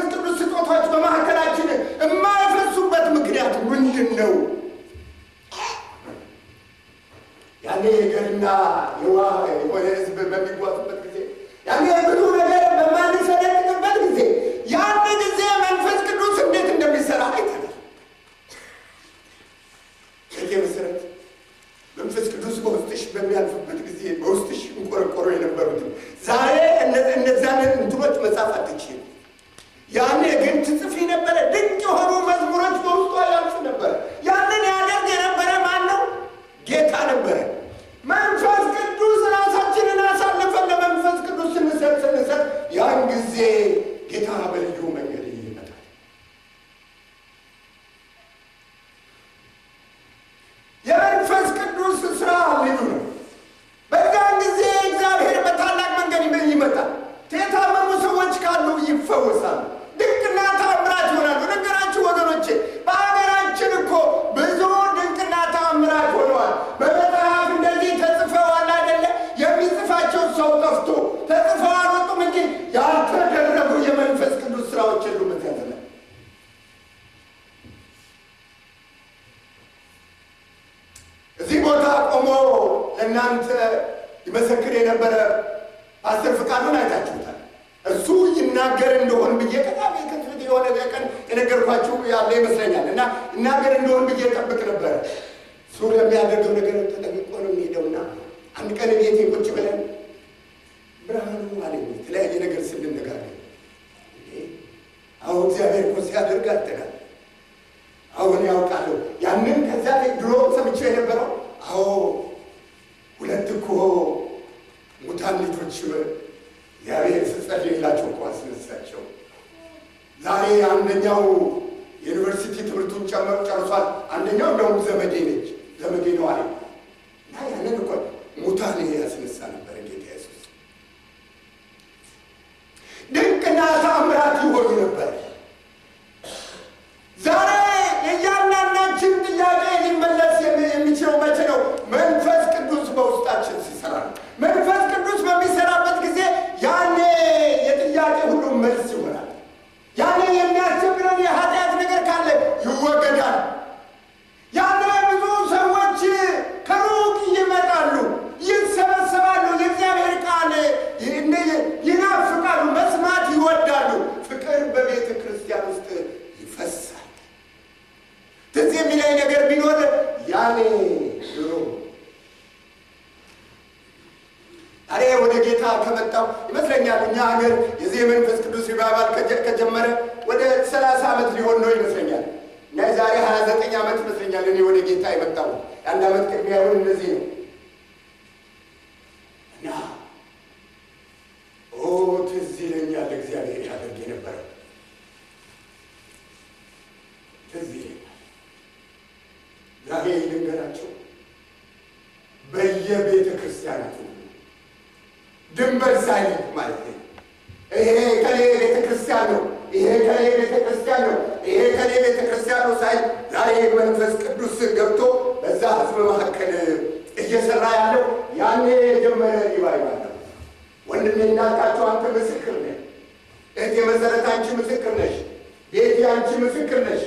ቅዱስ ስጦታዎች በማዕከላችን የማይፈሱበት ምክንያት ምንድን ነው? ያኔ የገርና የዋህ የሆነ ህዝብ በሚጓዙበት ጊዜ ያኔ ብዙ ነገር በማንሰለጥበት ጊዜ ያን ጊዜ መንፈስ ቅዱስ እንዴት እንደሚሰራ አይተናል። ቆሞ ለእናንተ ይመሰክር የነበረ ፓስተር ፍቃዱን አይታችሁታል። እሱ ይናገር እንደሆን ብዬ ከጣም ከትልቅ የሆነ ቀን የነገርኳችሁ ያለ ይመስለኛል እና ይናገር እንደሆን ብዬ ጠብቅ ነበረ። እሱ ለሚያደርገው ነገር ተጠንቅቆ ነው የሚሄደውና አንድ ቀን ቤቴ ቁጭ ብለን ብርሃኑ አለኝ የተለያየ ነገር ስንነጋገር አሁን እግዚአብሔር እኮ ሲያደርግ አጥተናል። አሁን ያውቃለሁ ያንን ከዛ ድሮ ሰምቼ የነበረው አዎ ሁለት እኮ ሙታን ልጆች እግዚአብሔር ስጸልይላቸው እኮ አስነሳቸው። ዛሬ አንደኛው ዩኒቨርሲቲ ትምህርቱን ጨርሷል። አንደኛው እንደውም ዘመዴ ነው አለኝ እና ያንን እኮ ሙታን ያስነሳ ነበር ጌታ ኢየሱስ። ድንቅና ተአምራት ይሆኑ ነበር። ዛሬ የእያንዳንዳችን ጥያቄ ሊመለስ የሚችለው መቼ ነው? መንፈስ ቅዱስ በውስጣችን ሲሰራ ነው። መንፈስ ቅዱስ በሚሰራበት ጊዜ ያኔ የጥያቄ ሁሉ መልስ ይሆናል። ያኔ የሚያስቸግረን የኃጢአት ነገር ካለ ይወገዳል። ያኔ ብዙ ሰዎች ከሩቅ ይመጣሉ፣ ይሰበሰባሉ፣ የእግዚአብሔር ቃል ይናፍቃሉ፣ መስማት ይወዳሉ። ፍቅር በቤተ ክርስቲያን ውስጥ ይፈሳል። ትዝ የሚለኝ ነገር ቢኖር ያኔ ድሮ ዛሬ ወደ ጌታ ከመጣው ይመስለኛል እኛ ሀገር የዚህ መንፈስ ቅዱስ ሪቫይቫል ከጀመረ ወደ 30 ዓመት ሊሆን ነው ይመስለኛል። እና የዛሬ 29 ዓመት ይመስለኛል እኔ ወደ ጌታ የመጣው። የአንድ ዓመት ቅድሚያ ይሆን እንደዚህ ነው። እና ትዝ ይለኛል እግዚአብሔር ያደርግ የነበረው ትዝ ይለኛል። ዛሬ ልንገራቸው በየቤተ ክርስቲያናቱ ድንበር ሳይል ማለት ነው። ይሄ ከሌ ቤተ ክርስቲያን ነው፣ ይሄ ከሌ ቤተ ክርስቲያን ነው፣ ይሄ ከሌ ቤተ ክርስቲያን ነው ሳይል ዛሬ መንፈስ ቅዱስ ገብቶ በዛ ህዝብ መካከል እየሰራ ያለው ያኔ የጀመረ ሪቫይቫል ነው። ወንድሜ እንዳልካቸው አንተ ምስክር ነህ። እህቴ መሰረት አንቺ ምስክር ነሽ። ቤቴ አንቺ ምስክር ነሽ።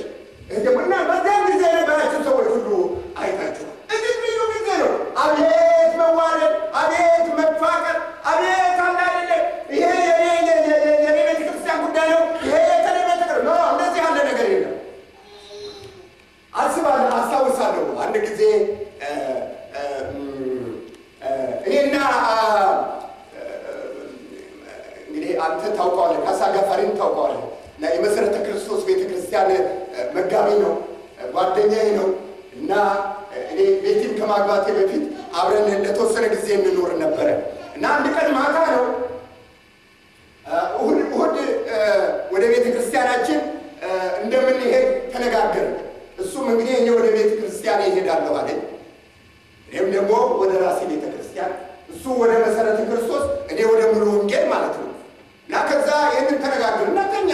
እና በዛም ጊዜ የነበራችሁ ሰዎች ሁሉ አይታችኋል። እዚህ ልዩ ጊዜ ነው። አቤት መዋደድ፣ አቤት መፋቀር፣ አቤት አለ አይደለም። ይሄ የኔ ቤተክርስቲያን ጉዳይ ነው፣ ይሄ የከሌ ቤተክርስቲያን ነው። እንደዚህ ያለ ነገር የለም። አስታውሳለሁ አንድ ጊዜ እኔና እንግዲህ አንተ ታውቀዋለህ፣ ካሳ ጋፋሪን ታውቀዋለህ እና የመሰረተ ክርስቶስ ቤተክርስቲያን መጋቢ ነው፣ ጓደኛዬ ነው እና እኔ ቤቴም ከማግባቴ በፊት አብረን ለተወሰነ ጊዜ እንኖር ነበረ እና አንድ ቀን ማታ ነው እሑድ ወደ ቤተክርስቲያናችን እንደምንሄድ ተነጋገርን። እሱም እንግዲህ እኔ ወደ ቤተክርስቲያን እሄዳለሁ አለኝ። እኔም ደግሞ ወደ ራሴ ቤተክርስቲያን፣ እሱ ወደ መሰረተ ክርስቶስ፣ እኔ ወደ ሙሉ ወንጌል ማለት ነው እና ከዛ ይህንን ተነጋገርን እና ተኛ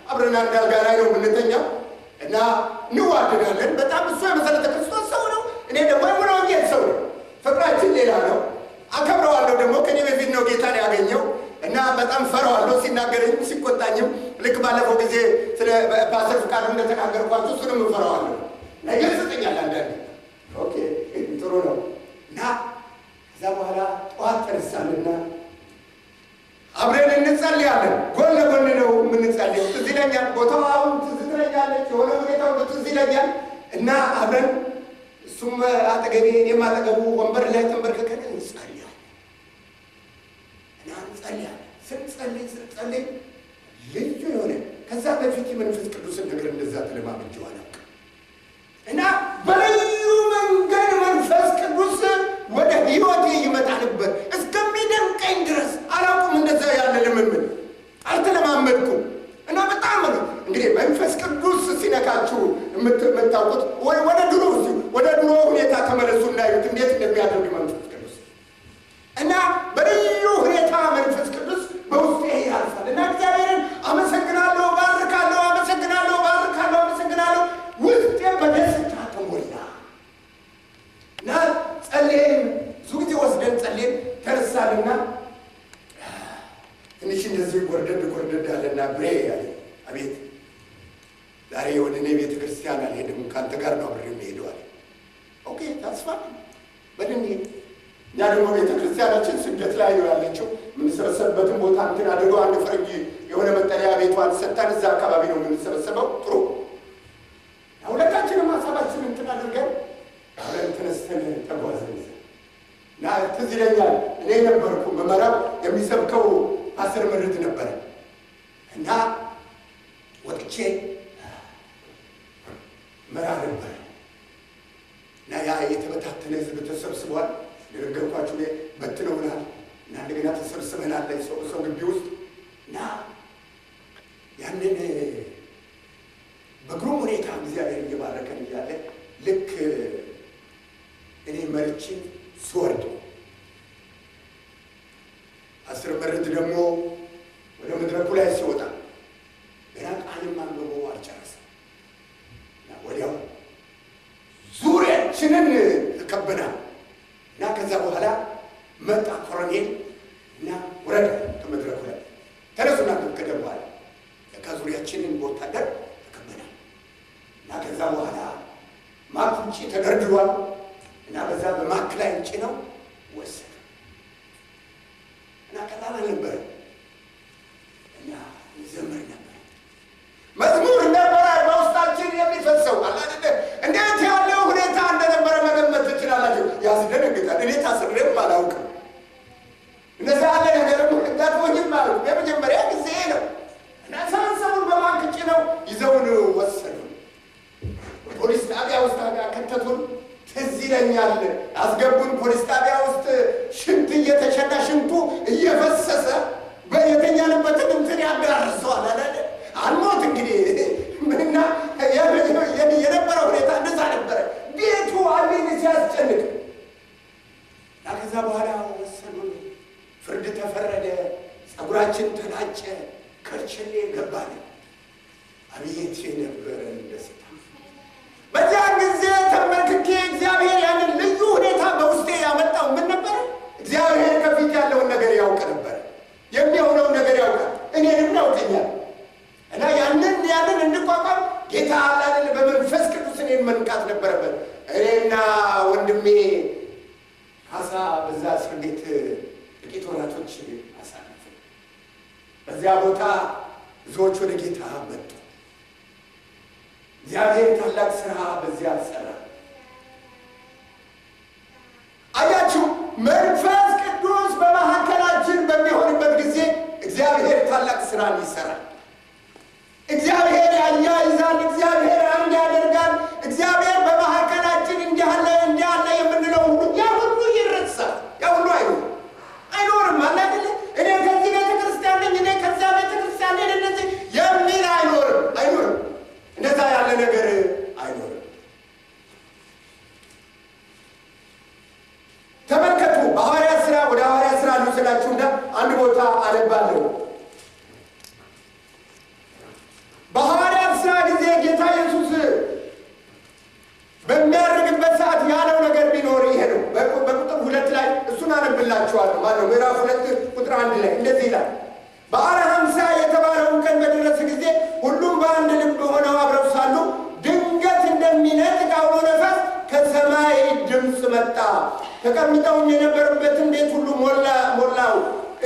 አብረን አንድ አልጋ ላይ ነው የምንተኛው እና እንዋደዳለን በጣም። እሱ የመሰረተ ክርስቶስ ሰው ነው፣ እኔ ደግሞ የሙሉ ወንጌል ሰው ነው። ፍቅራችን ሌላ ነው። አከብረዋለሁ። ደግሞ ከኔ በፊት ነው ጌታን ያገኘው እና በጣም ፈራዋለሁ። ሲናገረኝ ሲቆጣኝም ልክ ባለፈው ጊዜ ስለ ፓስተር ፍቃዱ እንደተናገርኳቸው እሱንም እፈራዋለሁ። ነገር ይሰጠኛል አንዳንዴ። ኦኬ ጥሩ ነው እና ከዛ በኋላ ጠዋት ተነሳንና አብረን እንጸልያለን። ጎን ለጎን ነው የምንጸልይ። ትዝ ይለኛል ቦታው አሁን ትዝ ትለኛለች፣ የሆነ ሁኔታው ትዝ ይለኛል እና አብረን እሱም አጠገቤ እኔም አጠገቡ ወንበር ላይ ተንበርክከን እንጸልያለን እና እንጸልያለን። ስንጸልይ ልዩ የሆነ ከዛ በፊት የመንፈስ ቅዱስን ነገር እንደዛ ተለማምጄው አላውቅም እና በልዩ መንገድ መንፈስ ቅዱስ ወደ ህይወቴ ይመጣ ነበር እስከሚደንቀኝ ድረስ። አላውቅም እንደዛ ያለ ልምምድ አልተለማመድኩም እና በጣም ነው እንግዲህ መንፈስ ቅዱስ ሲነካችሁ የምታውቁት ወደ ድሮ ሁኔታ ተመለሱና እዩት እንዴት እንደሚያደርግ መንፈስ ቅዱስ እና በልዩ ሁኔታ መንፈስ ቅዱስ በውስጤ ያልፋል እና እግዚአብሔርን አመሰግናለሁ፣ ባርካለሁ፣ አመሰግናለሁ፣ ባርካለሁ፣ አመሰግናለሁ። ውስጤ በደስታ ተሞላ እና ጸልየን ብዙ ጊዜ ወስደን ጸልየን ተነሳንና ትንሽ እንደዚህ ጎርደድ አለና ብሬ ያለ አቤት ዛሬ ወደ እኔ ቤተ ክርስቲያን አልሄድም፣ ከአንተ ጋር ነው አብሬ የምሄደው አለ። ኦኬ ታስፋ በድንዴ እኛ ደግሞ ቤተክርስቲያናችን ስደት ላይ ነው ያለችው። የምንሰበሰብበትን ቦታ እንትን አድርገው አንድ ፈረንጅ የሆነ መጠለያ ቤቷን ሰጥታን እዛ አካባቢ ነው የምንሰበሰበው። ጥሩ ሁለታችንም ሀሳባችን እንትን አድርገን አብረን ተነስተን ተጓዝን እና ትዝ ይለኛል እኔ ነበርኩ መመራው የሚሰብከው ፓስተር ምርት ነበረ እና ወጥቼ መራ ነበር እና ያ የተበታተነ ህዝብ ተሰብስቧል። እንደነገርኳችሁ በትነውናል እና እንደገና ተሰብስበናል ላይ ሰው ግቢ ውስጥ እና ያንን በግሩም ሁኔታ እግዚአብሔር እየባረከን እያለ ልክ እኔ መርቼ ስወርድ ፓስተር ምርት ደግሞ ወደ መድረኩ ላይ ሲወጣ ገና ቃልም አንብቦ አልጨረሰም እና ወዲያው ዙሪያችንን ተከበናል እና ከዛ በኋላ መጣ ኮሎኔል እና ወረደ ከመድረኩ ላይ ተነሱና ከደም በኋላ ዙሪያችንን በወታደር ተከበናል እና ከዛ በኋላ ማክ ውጭ ተደርድሯል እና በዛ በማክ ላይ ጭነው ወሰዱ እና ቀላል ነበር እና ዘመር ነበር መዝሙር ነበረ በውስጣችን የሚፈሰው አላደለ እንዴት ያለው ሁኔታ እንደነበረ መገመት ትችላላችሁ። ያስደነግጣል። እኔ ታስሬም አላውቅም። እነዛ ያለ ነገርም እንዳትሆኝም ማለት የመጀመሪያ ጊዜ ነው እና ሳንሰሙን በማንክጭ ነው ይዘውን ወሰዱ። ፖሊስ ጣቢያ ውስጥ ከተቱን። ትዝ ይለኛል አስገቡን ፖሊስ ጣቢያ ውስጥ ሽንት እየተሸና ሽንቱ እየፈሰሰ በየተኛንበትን እንትን ያዳርሰዋል አላለ አልሞት እንግዲህ ምንና የነበረው ሁኔታ እንደዛ ነበረ። ቤቱ አሜን ሲያስጨንቅ እና ከዛ በኋላ ወሰዱን። ፍርድ ተፈረደ። ጸጉራችን ተላጨ። ከርችሌ ገባን። አቤት የነበረን ደስታ! በዚያን ጊዜ ተመልክቼ እግዚአብሔር ያንን ልዩ ሁኔታ በውስጤ ያመጣው ምን ነበር? እግዚአብሔር ከፊት ያለውን ነገር ያውቅ ነበር። የሚሆነውን ነገር ያውቃል። እኔንም ያውቀኛል እና ያንን እንቋቋም ጌታ አላለ በመንፈስ ቅዱስ እኔን መንቃት ነበረበት። እኔና ወንድሜ ካሳ በዛ እስር ቤት ጥቂት ወራቶች አሳለፍን። በዚያ ቦታ ብዙዎች ወደ ጌታ መጡ። እግዚአብሔር ታላቅ ስራ በዚያ ሰራ። አያችሁ፣ መንፈስ ቅዱስ በመካከላችን በሚሆንበት ጊዜ እግዚአብሔር ታላቅ ስራን ይሰራል። እግዚአብሔር ያያይዛል። እግዚአብሔር አንድ ያደርጋል። እግዚአብሔር በመካከላችን እንዲያለ የምንለው ሁሉ ያ ሁሉ ይረሳል። ያ ሁሉ አይኖርም ማለት እኔ ከዚህ ቤተክርስቲያን ነኝ፣ እኔ ከዛ ቤተክርስቲያን ነኝ እንደዚህ የሚል አይኖርም። እንደዛ ያለ ነገር አይኖርም። ተመልከቱ። በሐዋርያት ሥራ ወደ ሐዋርያት ሥራ ልውሰዳችሁና አንድ ቦታ አነባለሁ። በሐዋርያት ሥራ ጊዜ ጌታ ኢየሱስ በሚያርግበት ሰዓት ያለው ነገር ቢኖር ይሄ ነው። በቁጥር 2 ላይ እሱን አነብላችኋለሁ። ማነው ምዕራፍ 2 ቁጥር 1 ላይ እንደዚህ ይላል። በዓለ ኀምሳ የተባለውን ቀን በደረሰ ጊዜ ሁሉም በአንድ ልብ ሆነው አብረው ሳሉ ድንገት እንደሚነጥቅ አውሎ ነፋስ ከሰማይ ድምፅ መጣ። ተቀምጠውም የነበሩበትን ቤት ሁሉ ሞላው።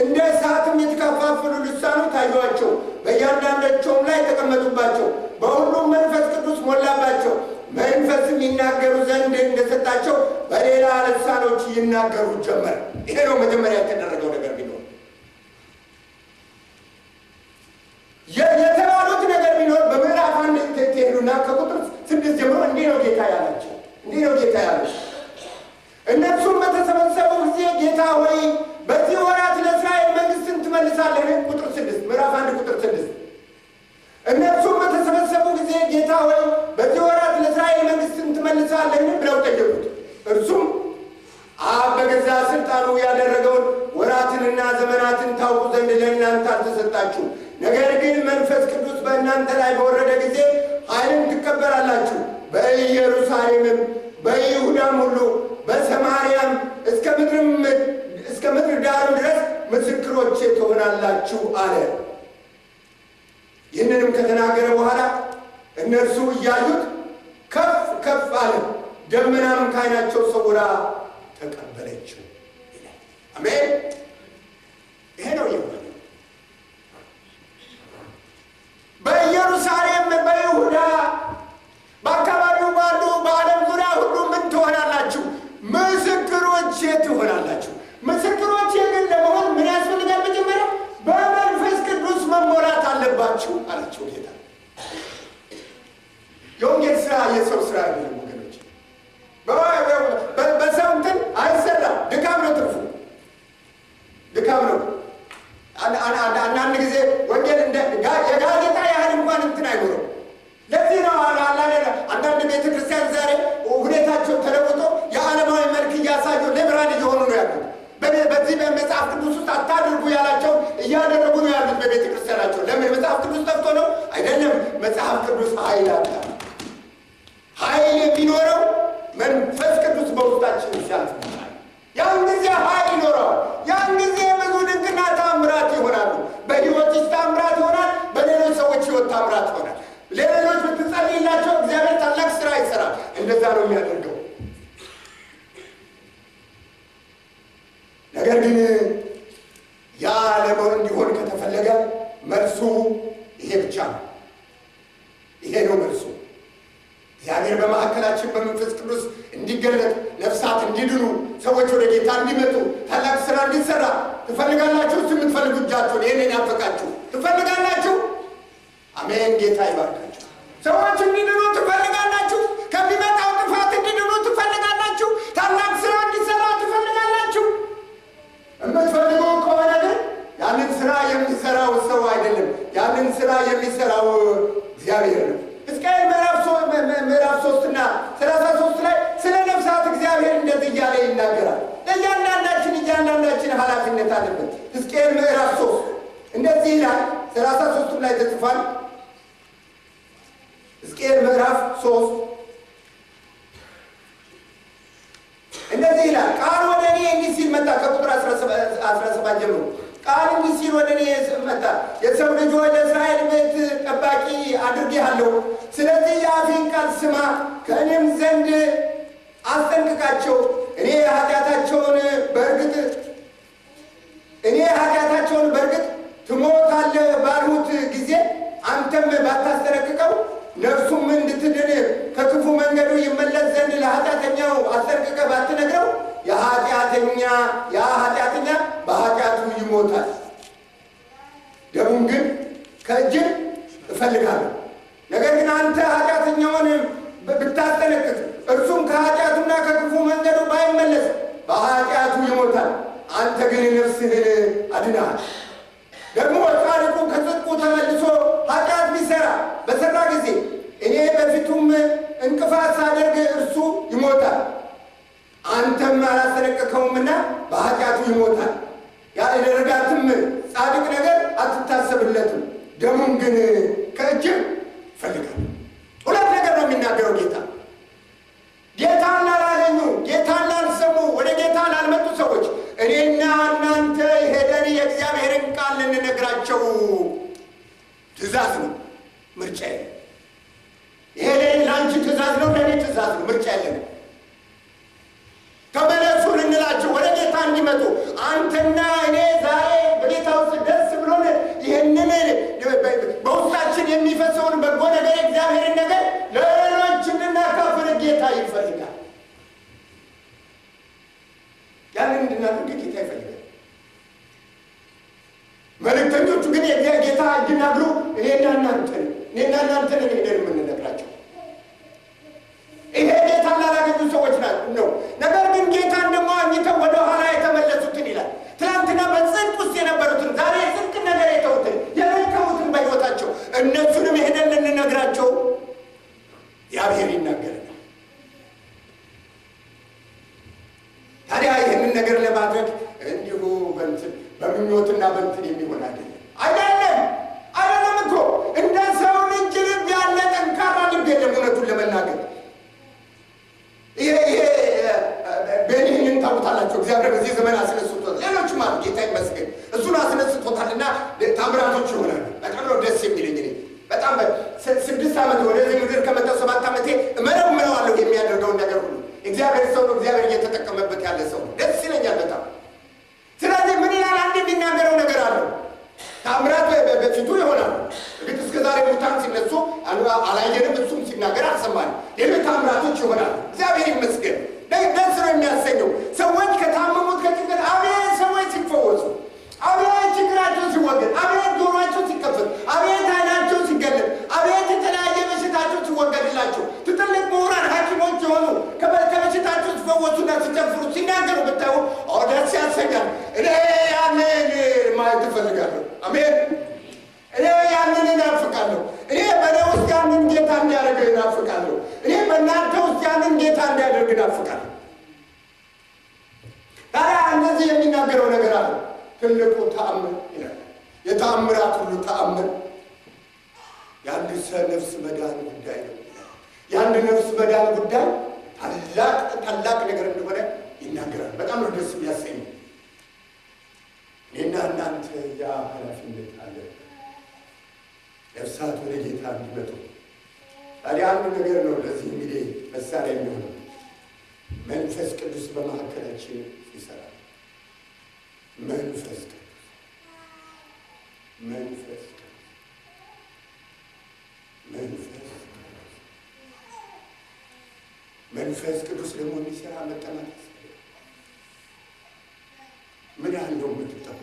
እንደ እሳትም የተከፋፈሉ ልሳኖች ታዩአቸው፣ በእያንዳንዳቸውም ላይ ተቀመጡባቸው። በሁሉም መንፈስ ቅዱስ ሞላባቸው። መንፈስም ይናገሩ ዘንድ እንደሰጣቸው በሌላ ልሳኖች ይናገሩ ጀመር። ይሄ ነው መጀመሪያ የተደረገው ነገር ቢኖር የተባሉት ነገር ቢኖር በምዕራፍ 1 ትሄዱና ከቁጥር 6 ጀምሮ እንዲህ ነው ጌታ ያላቸው። እነርሱም በተሰበሰቡ ጊዜ ጌታ ሆይ በዚህ ወራት ለእስራኤል መንግስትን ትመልሳለህ? ቁጥር 6 ምዕራፍ 1 ቁጥር 6 እነርሱም በተሰበሰቡ ጊዜ ጌታ ሆይ በዚህ ወራት ለእስራኤል መንግስትን ትመልሳለህ ብለው ጠየቁት። እርሱም አብ በገዛ ስልጣኑ ያደረገውን ወራትንና ዘመናትን ታውቁ ዘንድ ለእናንተ አልተሰጣችሁ። ነገር ግን መንፈስ ቅዱስ በእናንተ ላይ በወረደ ጊዜ ኃይልን ትቀበላላችሁ። በኢየሩሳሌምም በይሁዳም ሁሉ በሰማርያም እስከ ምድር ዳር ድረስ ምስክሮቼ ትሆናላችሁ አለ። ይህንንም ከተናገረ በኋላ እነርሱ እያዩት ከፍ ከፍ አለ፣ ደመናም ከዓይናቸው ሰውራ ተቀበለችው ይላል። አሜን። ይሄ ነው የሆነው። በኢየሩሳሌም፣ በይሁዳ፣ በአካባቢው ባሉ በዓለም ዙሪያ ሁሉ ምን ትሆናላችሁ? ምስክሮቼ ትሆናላችሁ። ምስክሮቼ ግን ለመሆን ምን ያስፈልጋል? መጀመሪያ በመንፈስ ቅዱስ መሞላት አለባችሁ አላቸው ጌታ። የወንጌል ስራ የሰው ስራ አይደለም ወገኖች። በሰው እንትን አይሰራም። ድካም ነው ትርፉ፣ ድካም ነው። አንዳንድ ጊዜ ወንጌል የጋዜጣ ያህል እንኳን እንትን አይኖረው። ለዚህ ነው አንዳንድ ቤተ ክርስቲያን ዛሬ ሁኔታቸው ተለውጦ የዓለማዊ መልክ እያሳዩ ሊበራል እየሆኑ ነው ያሉት። በዚህ በመጽሐፍ ቅዱስ ውስጥ አታድርጉ ያላቸውን እያደረጉ ነው ያሉት በቤተ ክርስቲያናቸው። ለምን? መጽሐፍ ቅዱስ ጠፍቶ ነው? አይደለም። መጽሐፍ ቅዱስ ኃይል አለ። ኃይል የሚኖረው መንፈስ ቅዱስ በውስጣችን ሲያልፍ ነው። ያን ጊዜ ኃይል ይኖረዋል። ያን ጊዜ ብዙ ድንቅና ታምራት ይሆናሉ። በሕይወትሽ ታምራት ይሆናል። በሌሎች ሰዎች ሕይወት ታምራት ይሆናል። ሌሎች ብትጸልይላቸው እግዚአብሔር ታላቅ ስራ ይሰራል። እንደዛ ነው የሚያደርገው። ነገር ግን ያ ለመሆን እንዲሆን ከተፈለገ መልሱ ይሄ ብቻ ነው። ይሄ ነው መልሱ። እግዚአብሔር በመካከላችን በመንፈስ ቅዱስ እንዲገለጥ፣ ነፍሳት እንዲድኑ፣ ሰዎች ወደ ጌታ እንዲመጡ፣ ታላቅ ስራ እንዲሰራ ትፈልጋላችሁ? የምትፈልጉ እጃችሁን ይህንን ያፈቃችሁ ትፈልጋላችሁ? አሜን። ጌታ ይባርካችሁ። ሰዎች እንዲድኑ ትፈልጋላችሁ? ከሚመጣው ጥፋት እንዲድኑ ትፈልጋላችሁ? ታላቅ ስራ እንዲሰራ ትፈልጋላችሁ? የምትፈልጉ ከሆነ ግን ያንን ስራ የሚሰራው ሰው አይደለም፣ ያንን ስራ የሚሰራው እግዚአብሔር ነው። ሕዝቅኤል ምዕራፍ 3 እና 33 ላይ ስለ ነፍሳት እግዚአብሔር እንደዚህ እያለ ይናገራል። እያንዳንዳችን ኃላፊነት አለበት። ሕዝቅኤል ምዕራፍ 3 እንደዚህ ይላል። 33 ላይ ተጽፏል። ሕዝቅኤል ምዕራፍ 3 እንደዚህ ይላል። ቃል ወደ እኔ እንዲህ ሲል መጣ። ከቁጥር 17 ጀምሮ ቃል እንዲህ ሲል ወደ እኔ መጣ። የሰው ልጅ ሆይ ለእስራኤል ቤት ጠባቂ አድርጌሃለሁ። ስለዚህ የአፌን ቃል ስማ፣ ከእኔም ዘንድ አስጠንቅቃቸው። እኔ ኃጢአታቸውን በእርግጥ ትሞታለህ ባልሁት ጊዜ አንተም ባታስጠነቅቀው ነፍሱም እንድትድን ከክፉ መንገዱ ይመለስ ዘንድ ለኃጢአተኛው አስጠንቅቀህ ባትነግረው ያ ኃጢአተኛ በኃጢአቱ ይሞታል። ደሙን ግን ከእጅህ እፈልጋለሁ። ነገር ግን አንተ ኃጢአተኛውን ብታስጠነቅቅ እርሱም ከኃጢአቱና ከክፉ መንገዱ ባይመለስ በኃጢአቱ ይሞታል። አንተ ግን ነፍስህን አድነሃል። ደግሞ ጻድቁ ከጽድቁ ተመልሶ ኃጢአት በሰራ ጊዜ እኔ በፊቱም እንቅፋት ሳደርግ እርሱ ይሞታል። አንተም አላስጠነቀቀውምና በኃጢአቱ ይሞታል። ያደረጋትም ጻድቅ ነገር አትታሰብለትም። ደሙን ግን ከእጅህ እፈልጋለሁ። ሁለት ነገር ነው የሚናገረው ጌታ። ጌታን ላላገኙ፣ ጌታን ላልሰሙ፣ ወደ ጌታ ላልመጡ ሰዎች እኔና እናንተ ሄደን የእግዚአብሔርን ቃል ልንነግራቸው ትእዛዝ ነው፣ ምርጫ የለም። ይሄ ለአንቺ ትእዛዝ ነው፣ ለእኔ ትእዛዝ ነው፣ ምርጫ የለም። ተመለሱ ልንላቸው ወደ ጌታ እንዲመጡ አንተና እኔ ዛሬ በጌታ ውስጥ ደስ ብሎን ይህንን በውስጣችን የሚፈሰውን በጎ ነገር የእግዚአብሔርን ነገር ለሌሎች እንድናካፍል ጌታ ይፈልጋል። ያንን እንድናደርግ ጌታ ይፈልጋል። መልእክተኞቹ ግን ጌታ እንዲናግሩ እኔና እናንተን ሄደን የምንነግራቸው ይሄ ጌታ ላላገኙ ሰዎች ነው። ነገር ግን ጌታን ደግሞ አግኝተው ወደ ኋላ የተመለሱትን ይላል። ትናንትና በጽድቅ ውስጥ የነበሩትን ዛሬ የጽድቅ ነገር የተውትን የረከቡትን በሕይወታቸው እነሱንም ሄደን ልንነግራቸው እግዚአብሔር ይናገረናል። ታዲያ ይህንን ነገር ለማድረግ እንዲሁ በምኞትና በእንትን የሚሆን አይደለም እኮ እንደ ሰው ልጅ ልብ ያለ ጠንካራ ልብ የለም። እውነቱን ለመናገር ይሄ ቤኒህንን ታውቁታላችሁ። እግዚአብሔር በዚህ ዘመን አስነስቶታል። ሌሎችም አሉ፣ ጌታ ይመስገን። እሱን አስነስቶታልና ታምራቶች ይሆናሉ። በጣም ነው ደስ የሚለኝ። እኔ በጣም 6 ዓመት ወደዚህ ምድር ከመጣሁ 7 ዓመቴ እመረምረዋለሁ የሚያደርገውን ነገር ሁሉ። እግዚአብሔር ሰው ነው፣ እግዚአብሔር እየተጠቀመበት ያለ ያለ ሰው ደስ ይለኛል በጣም። ስለዚህ ምን ይላል? አንድ የሚናገረው ነገር አለው። ታምራት በፊቱ ይሆናል። እርግጥ እስከ ዛሬ ሙታን ሲነሱ አላየንም፣ እሱም ሲናገር አልሰማንም። ሌሎች ታምራቶች ይሆናሉ። እግዚአብሔር ይመስገን። ደስ ነው የሚያሰኘው ሰዎች ከታመሙት ከጭንቀት አቤት ሰዎች ሲፈወሱ፣ አቤት ችግራቸው ሲወገድ፣ አቤት ጆሮአቸው ሲከፈት፣ አቤት ዓይናቸው ሲገለጥ፣ አቤት የተለያየ በሽታቸው ሲወገድላቸው፣ ትልቅ ምሁራን ሐኪሞች የሆኑ ከበሽታቸው ሲፈወሱና ሲጨፍሩ ሲናገሩ ብታዩ ደስ ያሰኛል። እኔ ያንን ማየት እፈልጋለሁ። አሜን። እኔ ያንን እናፍቃለሁ። እኔ በእኔ ውስጥ ያንን ጌታ እንዲያደርግ እናፍቃለሁ። እኔ በእናንተ ውስጥ ያንን ጌታ እንዲያደርግ እናፍቃለሁ። ታዲያ እንደዚህ የሚናገረው ነገር አለ። ትልቁ ተአምር ይላል። የተአምራት ሁሉ ተአምር የአንድ ነፍስ መዳን ጉዳይ ነው። የአንድ ነፍስ መዳን ጉዳይ ታላቅ ነገር እንደሆነ ይናገራል። በጣም ነው ደስ የሚያሰኝ። እኔና እናንተ ያ ኃላፊነት አለ፣ ነፍሳት ወደ ጌታ እንዲመጡ። ታዲያ አንድ ነገር ነው ለዚህ እንግዲህ መሳሪያ የሚሆነው መንፈስ ቅዱስ በመካከላችን ይሰራል። መንፈስ ቅዱስ ደግሞ እንዲሰራ መጠናት። ምን ያህል ነው የምትጠሙ?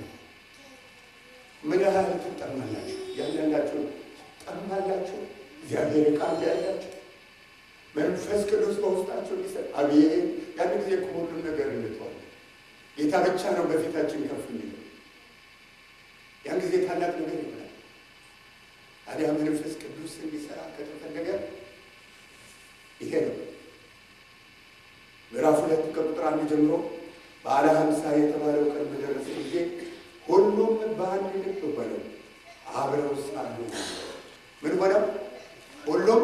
ምን ያህል ትጠማላችሁ? ያላላችሁ ጠማላችሁ? እግዚአብሔር ቃል ያላችሁ መንፈስ ቅዱስ በውስጣችሁ እንዲሰራ። አቤት ያን ጊዜ ሁሉም ነገር እንተዋለን። ጌታ ብቻ ነው በፊታችን ከፍ የሚለው። ያን ጊዜ ታላቅ ነገር ይሆናል። ታዲያ መንፈስ ቅዱስ እንዲሰራ ከተፈለገ ይሄ ነው። ምዕራፍ 2 ከቁጥር 1 ጀምሮ በዓለ ኀምሳ የተባለው ቀን በደረሰ ጊዜ ሁሉም በአንድ ልብ ሆነው አብረው ሳሉ። ምን ሆነው? ሁሉም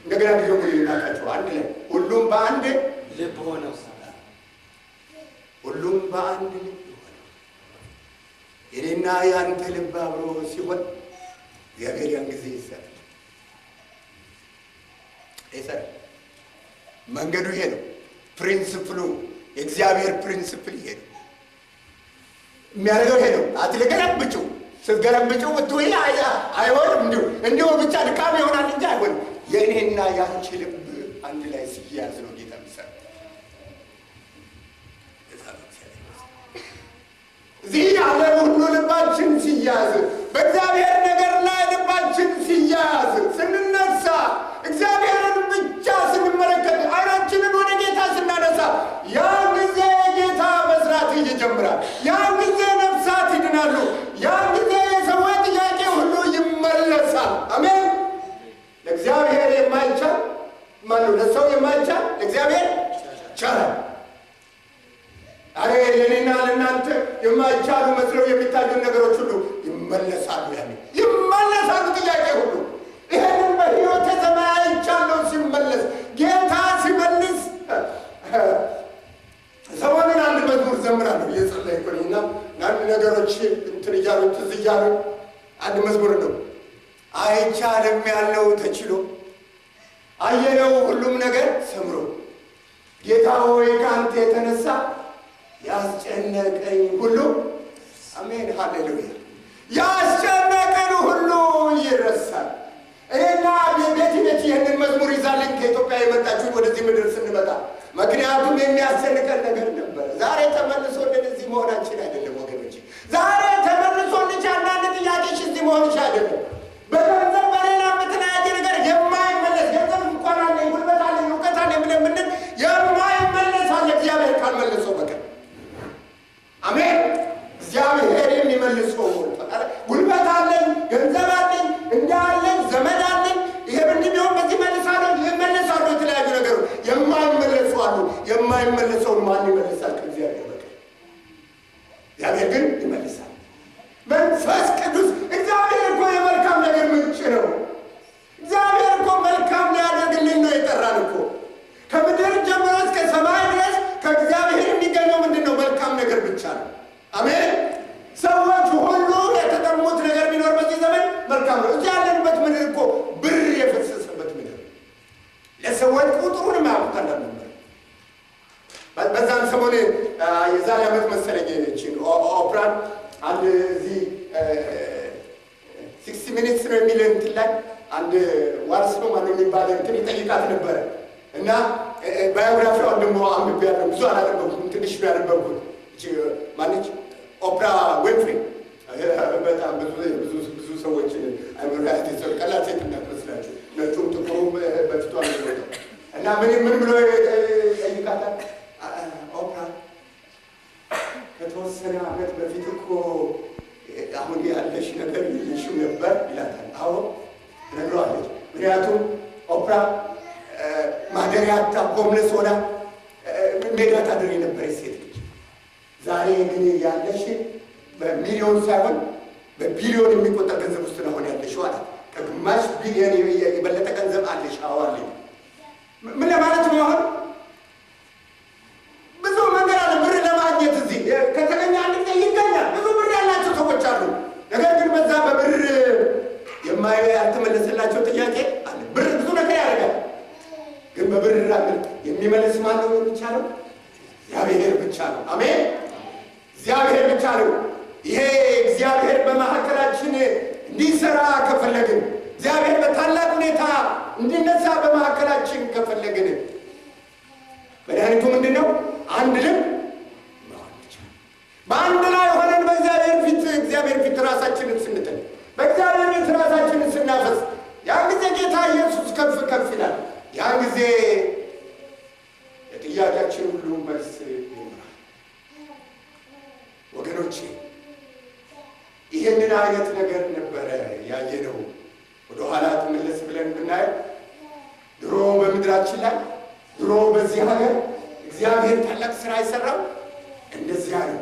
እንደገና ጊዜው ሙሉ ይናቃቸው አንድ ላይ ሁሉም በአንድ ልብ ሆነው የኔና የአንተ ልብ አብሮ ሲሆን እግዚአብሔር ያን ጊዜ ይሰራል። መንገዱ ይሄ ነው። ፕሪንስፕሉ የእግዚአብሔር ፕሪንስፕል ይሄ ነው። የሚያደርገው ይሄ ነው። አትገለብጩ። ስትገለብጩ ብትይ አይሆንም። እንዲሁ ብቻ ድካም ይሆናል እንጂ አይሆንም። የእኔና የአንቺ ልብ አንድ ላይ ሲያዝ ነው ጌታ የሚሰራ። እዚህ ያለ ሁሉ ልባችን ሲያዝ፣ በእግዚአብሔር ነገር ላይ ልባችን ሲያዝ፣ ስንነሳ እግዚአብሔርን ብቻ ስንመለከት፣ ዓይናችንን ወደ ጌታ ስናነሳ፣ ያን ጊዜ ጌታ መስራት ይጀምራል። ያን ጊዜ ነፍሳት ይድናሉ። ያን ጊዜ የሰዎች ጥያቄ ሁሉ ይመለሳል። አሜን። ለእግዚአብሔር የማይቻል ማነው? ለሰው የማይቻል ለእግዚአብሔር ይቻላል። አሬ ለኔና ለእናንተ የማይቻሉ መስለው የሚታዩ ነገሮች ሁሉ ይመለሳሉ። ይመለሳሉ ጥያቄ ሁሉ። ይሄንን በሕይወት ዘመን አይቻለሁ ሲመለስ፣ ጌታ ሲመልስ። ሰሞኑን አንድ መዝሙር ዘምራለሁ እየጸለይኩኝና አንድ ነገሮች እንትን እያሉ ትዝ እያሉ አንድ መዝሙር ነው። አይቻልም ያለው ተችሎ፣ አየነው ሁሉም ነገር ሰምሮ፣ ጌታ ሆይ ከአንተ የተነሳ ያስጨነቀኝ ሁሉ አሜን ሃሌሉያ፣ ያስጨነቀን ሁሉ ይረሳል። እኔና ቤት ይህንን መዝሙር ይዛልኝ ከኢትዮጵያ የመጣችሁት ወደዚህ ምድር ስንመጣ፣ ምክንያቱም የሚያስጨንቀን ነገር ነበር። ዛሬ ተመልሶልን እዚህ መሆናችን አይደለም ወገኖች። ዛሬ ተመልሶልሽ አንዳንድ ጥያቄሽ እዚህ መሆንሽ አይደለም። በገንዘብ በሌላ በተለያየ ነገር የማይመለስ ገንዘብ እንኳን አለኝ ጉልበት አለኝ እውቀት አለኝ ብለን ምንድን የማይመለስ አለ እግዚአብሔር ካልመለሰው በቀር። አሜን። እግዚአብሔር የሚመልሰው ጉልበት አለኝ ገንዘብ አለኝ እንዳለኝ ዘመድ አለኝ ይሄ ምንድን ቢሆን በዚህ መልሳለሁ ይመለሳሉ። የተለያዩ ነገሮች የማይመለሱ አሉ። የማይመለሰውን ማን ይመልሳል? ከእግዚአብሔር በቀር። እግዚአብሔር ግን ይመልሳል። መንፈስ ቅዱስ እግዚአብሔር እኮ የመልካም ነገር ምንጭ ነው። እግዚአብሔር እኮ መልካም ሊያደርግልን ነው የጠራን እኮ። ከምድር ጀምሮ እስከ ሰማይ ድረስ ከእግዚአብሔር የሚገኘው ምንድን ነው? መልካም ነገር ብቻ ነው። አሜን። ሰዎች ሁሉ የተጠሙት ነገር ቢኖር በዚህ ዘመን መልካም ነው። እዚህ ያለንበት ምድር እኮ ብር የፈሰሰበት ምድር፣ ለሰዎች ቁጥሩን ማያውቁት ነበር። አሁን የዛሬ ዓመት መሰለኝ እቺን ኦፕራን አንድ እዚህ 60 ሚኒትስ ነው የሚል እንትን ላይ አንድ ዋርስ ነው ማለት የሚባል እንትን ይጠይቃት ነበረ እና ባዮግራፊዋን ደግሞ አንብቤያለሁ። ብዙ አላነበብኩም፣ ትንሽ ነው ያነበብኩት። እቺ ማነች? ኦፕራ ዊንፍሪ። በጣም ብዙ ሰዎች አይመራቲ ሰው ቀላል ሴት እንዳትመስላችሁ፣ ነጩም ጥቁሩም በፊቷ ነው እና ምን ብሎ ይጠይቃታል? ኦፕራ ከተወሰነ ዓመት በፊት እኮ አሁን ያለሽ ነገር ይልሽም ነበር ይላታል። አዎ ነግረዋለች። ምክንያቱም ኦፕራ ማደሪያ አጣ ሆምለስ ሆና ሜዳ ታድር የነበረች ሴት ልጅ ዛሬ ግን ያለሽ በሚሊዮን ሳይሆን በቢሊዮን የሚቆጠር ገንዘብ ውስጥ ነው ያለሽው አላት። ከግማሽ ቢሊዮን የበለጠ ገንዘብ አለሽ። አዎ አለኝ። ምን ለማለት ነው? አሁን ብዙ መንገድ አለ ብር ለማግኘት። እዚህ ከተገኘ አንድ ጊዜ ይገኛል። ብዙ ብር ያላቸው ሰዎች አሉ። ነገር ግን በዛ በብር ያልተመለሰላቸው ጥያቄ አለ። ብር ብዙ ነገር ያደርጋል። ግን በብር የሚመልስ ማን ነው? የሚቻለው እግዚአብሔር ብቻ ነው። አሜን። እግዚአብሔር ብቻ ነው። ይሄ እግዚአብሔር በመካከላችን እንዲሰራ ከፈለግን፣ እግዚአብሔር በታላቅ ሁኔታ እንዲነሳ በመካከላችን ከፈለግን መድኃኒቱ ምንድን ነው? አንድ ልብ መሆን ብቻ። በአንድ ላይ ሆነን በእግዚአብሔር ፊት ራሳችንን ስንጥል፣ በእግዚአብሔር ቤት ራሳችንን ስናፈስ፣ ያን ጊዜ ጌታ ኢየሱስ ከፍ ከፍ ይላል። ያን ጊዜ የጥያቄያችን ሁሉ መልስ ይኖራል። ወገኖቼ ይህንን አይነት ነገር ነበረ ያየነው። ወደኋላ ተመለስ ብለን ብናየው ድሮ በምድራችን ላይ ድሮ በዚህ ሀገር እግዚአብሔር ታላቅ ስራ የሰራው እንደዚያ ነው፣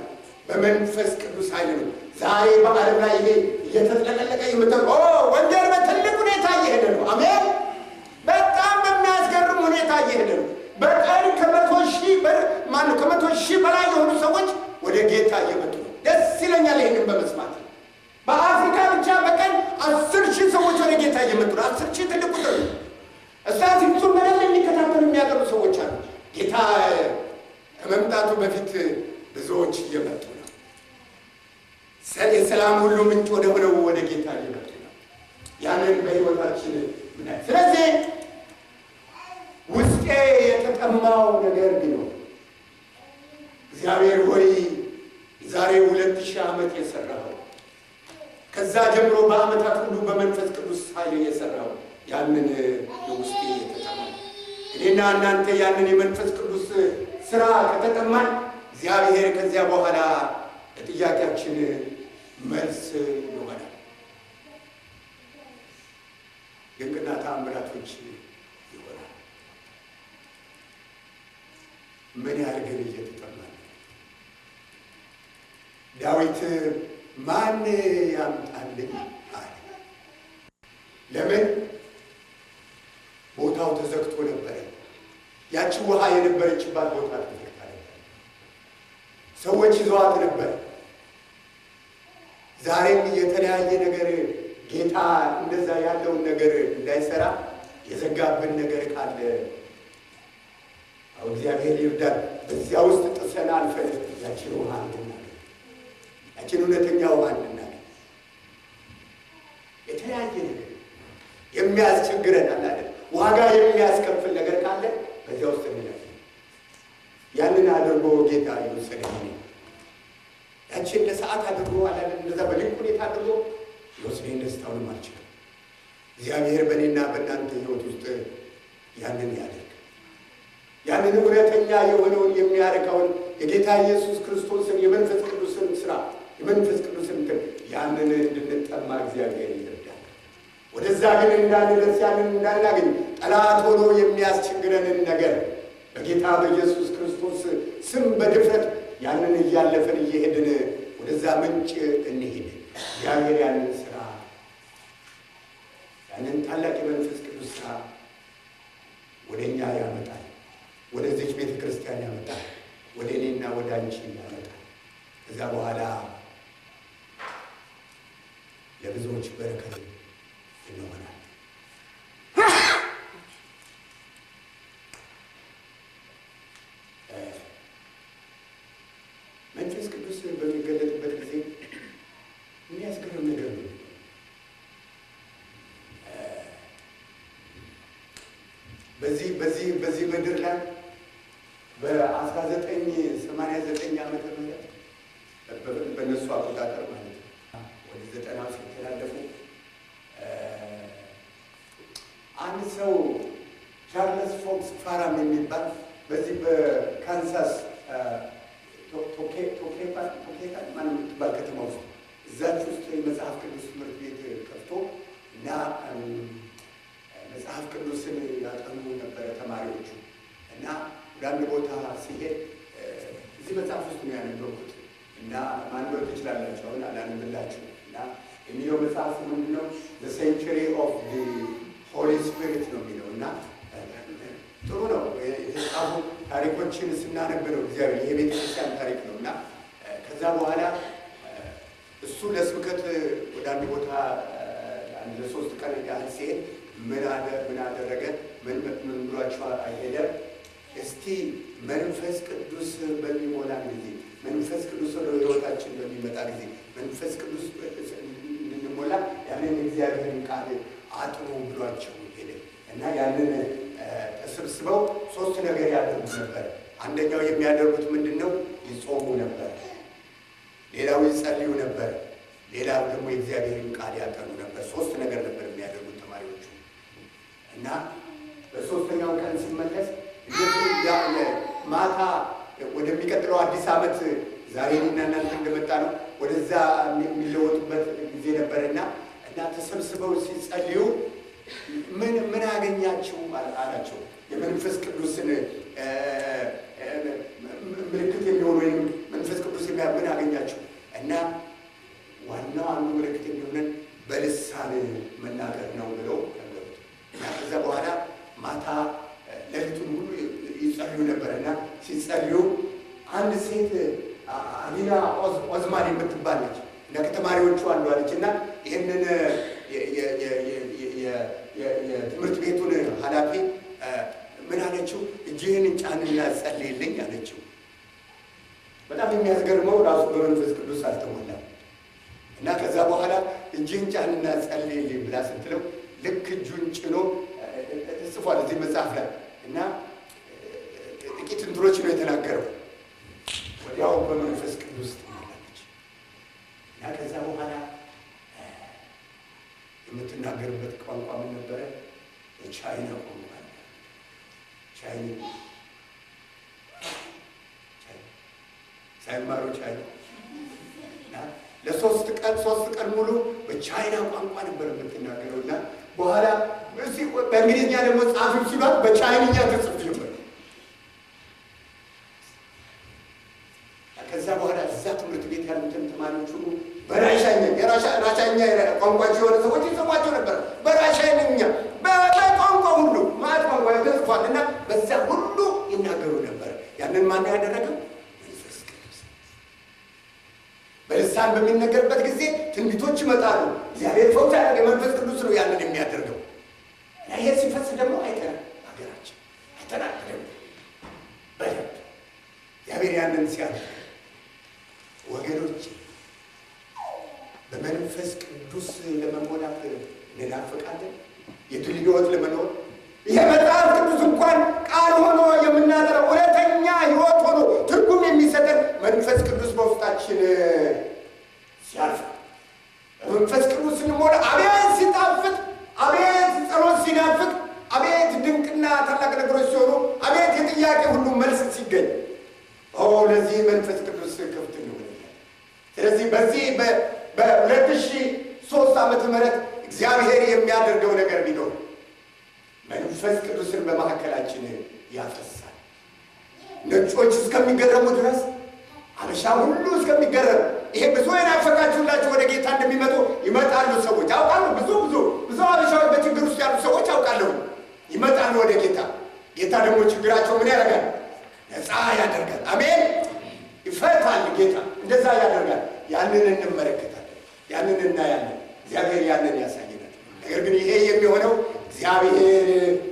በመንፈስ ቅዱስ ኃይል ነው። ዛሬ በዓለም ላይ ይሄ እየተጠለቀለቀ ወንጌል በትልቅ ሁኔታ እየሄደ ነው። አሜን። በጣም በሚያስገርም ሁኔታ እየሄደ ነው። በቀን ከመቶ ሺህ በላይ የሆኑ ሰዎች ወደ ጌታ እየመጡ ነው። ደስ ይለኛል ይሄንን በመስማት። በአፍሪካ ብቻ በቀን 10,000 ሰዎች ወደ ጌታ እየመጡ ነው። 10,000 ትልቅ ቁጥር ነው። ስታቲስቲክሱን በደንብ የሚከታተሉ የሚያቀርቡ ሰዎች አሉ። ጌታ ከመምጣቱ በፊት ብዙዎች እየመጡ ነው። የሰላም ሁሉ ምንጭ ወደ ሆነው ወደ ጌታ እየመጡ ነው። ያንን በሕይወታችን ምናል። ስለዚህ ውስጤ የተጠማው ነገር ቢኖር እግዚአብሔር ሆይ ዛሬ 2000 ዓመት የሰራው ከዛ ጀምሮ በዓመታት ሁሉ በመንፈስ ቅዱስ ኃይል የሰራው ያንን ውስጤ የተጠማው እኔና እናንተ ያንን የመንፈስ ቅዱስ ስራ ከተጠማን እግዚአብሔር ከዚያ በኋላ ለጥያቄያችን መልስ ይሆናል። ድንቅና ተአምራቶች ይሆናል። ምን ያህል ግን እየተጠማን ዳዊት ማን ያምጣልኝ አለ። ለምን? ቦታው ተዘግቶ ነበረ። ያቺ ውሃ የነበረችባት ቦታ ተዘግታ ነበር። ሰዎች ይዘዋት ነበር። ዛሬም የተለያየ ነገር ጌታ እንደዛ ያለውን ነገር እንዳይሰራ የዘጋብን ነገር ካለ እግዚአብሔር ይርዳል። በዚያ ውስጥ ጥሰን አልፈን ያችን ውሃ እንድናገኝ፣ ያችን እውነተኛ ውሃ እንድናገኝ። የተለያየ ነገር የሚያስቸግረን አለ፣ ዋጋ የሚያስከፍል ነገር ካለ በዚያ ውስጥ እንላለን። ያንን አድርጎ ጌታ ይወሰደኝ። ያችን ለሰዓት አድርጎ አላለን፣ እንደዛ በልክ ሁኔታ አድርጎ ይወስደኝ። ደስታውንም አልችልም። እግዚአብሔር በእኔና በእናንተ ሕይወት ውስጥ ያንን ያደርግ። ያንን እውነተኛ የሆነውን የሚያረካውን የጌታ ኢየሱስ ክርስቶስን የመንፈስ ቅዱስን ስራ የመንፈስ ቅዱስን ያንን እንድንጠማ እግዚአብሔር ይርዳል። ወደዛ ግን እንዳንደርስ ያንን እንዳናገኝ ጠላት ሆኖ የሚያስቸግረንን ነገር በጌታ በኢየሱስ ክርስቶስ ስም በድፍረት ያንን እያለፈን እየሄድን ወደዛ ምንጭ እንሄድ። እግዚአብሔር ያንን ስራ ያንን ታላቅ የመንፈስ ቅዱስ ስራ ወደ እኛ ያመጣል። ወደዚች ቤተ ክርስቲያን ያመጣል። ወደ እኔና ወደ አንቺ ያመጣል። ከዛ በኋላ ለብዙዎች በረከት እንሆናል። በዚህ ምድር ላይ በ1989 ዓመተ ምህረት በእነሱ አቆጣጠር ማለት ነው ወደ 90 ሲተላለፉ አንድ ሰው ቻርልስ ፎክስ ፋራም የሚባል በዚህ በካንሳስ ቶኬታ ማንም የምትባል ከተማ ውስጥ እዛች ውስጥ የመጽሐፍ ቅዱስ ትምህርት ቤት ከፍቶ እና መጽሐፍ ቅዱስን ያጠኑ ነበረ ተማሪዎቹ እና ወደ አንድ ቦታ ሲሄድ እዚህ መጽሐፍ ውስጥ ነው ያነበብኩት እና ማንበብ ትችላላችሁ። አሁን አላንብላችሁ እና የሚለው መጽሐፍ ምንድን ነው? The Century of the Holy Spirit ነው የሚለው እና ጥሩ ነው የተጻፉ ታሪኮችን ስናነብ ነው እግዚአብሔር ይሄ ቤተክርስቲያን ታሪክ ነው እና ከዛ በኋላ እሱ ለስብከት ወደ አንድ ቦታ አንድ ለሶስት ቀን ያህል ሲሄድ ምን አደረገ? ምን ብሏቸው አይሄደ? እስቲ መንፈስ ቅዱስ በሚሞላ ጊዜ መንፈስ ቅዱስ ወደ ሕይወታችን በሚመጣ ጊዜ መንፈስ ቅዱስ እንድንሞላ ያንን እግዚአብሔርን ቃል አጥኑ ብሏቸው ሄደ እና ያንን ተሰብስበው ሶስት ነገር ያደርጉ ነበር። አንደኛው የሚያደርጉት ምንድን ነው? ይጾሙ ነበር። ሌላው ይጸልዩ ነበር። ሌላው ደግሞ የእግዚአብሔርን ቃል ያጠኑ ነበር። ሶስት ነገር ነበር የሚያደርጉት ተማሪዎቹ እና በሶስተኛው ቀን ሲመለስ ማታ ወደሚቀጥለው አዲስ ዓመት ዛሬ እኔና እናንተ እንደመጣ ነው ወደዛ የሚለወጡበት ጊዜ ነበርና እና ተሰብስበው ሲጸልዩ ምን አገኛችሁ አላቸው። የመንፈስ ቅዱስን ምልክት የሚሆን ወይም መንፈስ ቅዱስ ምን አገኛችሁ? እና ዋናው አንዱ ምልክት የሚሆነን በልሳን መናገር ነው ብለው ነገሩት እና ከዛ በኋላ ማታ ሌሊቱን ሁሉ ይጸልዩ ነበር እና ሲጸልዩ አንድ ሴት አሊና ኦዝማን የምትባለች እና ከተማሪዎቹ አንዷ አለች እና ይህንን የትምህርት ቤቱን ኃላፊ ምን አለችው? እጅህን ጫንና ጸልይልኝ አለችው። በጣም የሚያስገርመው ራሱ በመንፈስ ቅዱስ አልተሞላም እና ከዛ በኋላ እጅህን ጫንና ጸልይልኝ ብላ ስትለው ልክ እጁን ጭኖ ጽፏል እዚህ መጽሐፍ ላይ እና ጥቂት እንትኖች ነው የተናገረው። ወዲያው በመንፈስ ቅዱስ ትሞላለች እና ከዛ በኋላ የምትናገርበት ቋንቋ ምን ነበረ? የቻይና ቋንቋ ሳይማሩ ቻይና እና ለሶስት ቀን ሙሉ በቻይና ቋንቋ ነበር የምትናገረው እና በኋላ በእንግሊዝኛ ደግሞ ጻፊው ሲሏት በቻይንኛ ትጽፍ ጀመር። ከዛ በኋላ እዛ ትምህርት ቤት ያሉትን ተማሪዎች ሁሉ በራሻኛ ቋንቋቸው የሆነ ሰዎች ይሰሟቸው ነበር። በራሻኛ በቋንቋ ሁሉ ማለት ቋንቋ ተጽፏል እና በዛ ሁሉ ይናገሩ ነበር። ያንን ማን ያደረገው? መንፈስ ቅዱስ። በልሳን በሚነገርበት ጊዜ ትንቢቶች ይመጣሉ። እግዚአብሔር ፈውስ ያደረገ መንፈስ ቅዱስ ነው ያንን የሚያደርገው። ይሄ ሲፈስ ደግሞ አይተናል፣ ሀገራችን አይተናል በደንብ እግዚአብሔር ያንን ሲያደርግ ወገኖች በመንፈስ ቅዱስ ለመሞላት እንናፍቃለን። የድል ሕይወት ለመኖር ይሄ መጽሐፍ ቅዱስ እንኳን ቃል ሆኖ የምናጠረው እውነተኛ ሕይወት ሆኖ ትርጉም የሚሰጠን መንፈስ ቅዱስ በውስጣችን ሲያልፍ መንፈስ ቅዱስ ስንሞላ አቤት ሲጣፍጥ፣ አቤት ጸሎት ሲናፍቅ፣ አቤት ድንቅና ታላቅ ነገሮች ሲሆኑ፣ አቤት የጥያቄ ሁሉ መልስ ሲገኝ ለዚህ መንፈስ ቅዱስ ክፍት ነው። ስለዚህ በዚህ በ2003 ዓመተ ምህረት እግዚአብሔር የሚያደርገው ነገር ቢኖር መንፈስ ቅዱስን በመካከላችን ያፈሳል። ነጮች እስከሚገረሙ ድረስ አበሻ ሁሉ እስከሚገረም ይሄ ብዙ የናፈቃችሁላችሁ ወደ ጌታ እንደሚመጡ ይመጣሉ ሰዎች አውቃለሁ። ብዙ አበሻዎች በችግር ውስጥ ያሉ ሰዎች አውቃለሁ ይመጣሉ ወደ ጌታ። ጌታ ደግሞ ችግራቸው ምን ያደርጋል? ነፃ ያደርጋል። አሜን። ይፈታል ጌታ፣ እንደዛ ያደርጋል። ያንን እንመለከታለን፣ ያንን እናያለን። እግዚአብሔር ያንን ያሳየናል። ነገር ግን ይሄ የሚሆነው እግዚአብሔር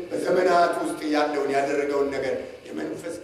በዘመናት ውስጥ ያለውን ያደረገውን ነገር የመንፈስ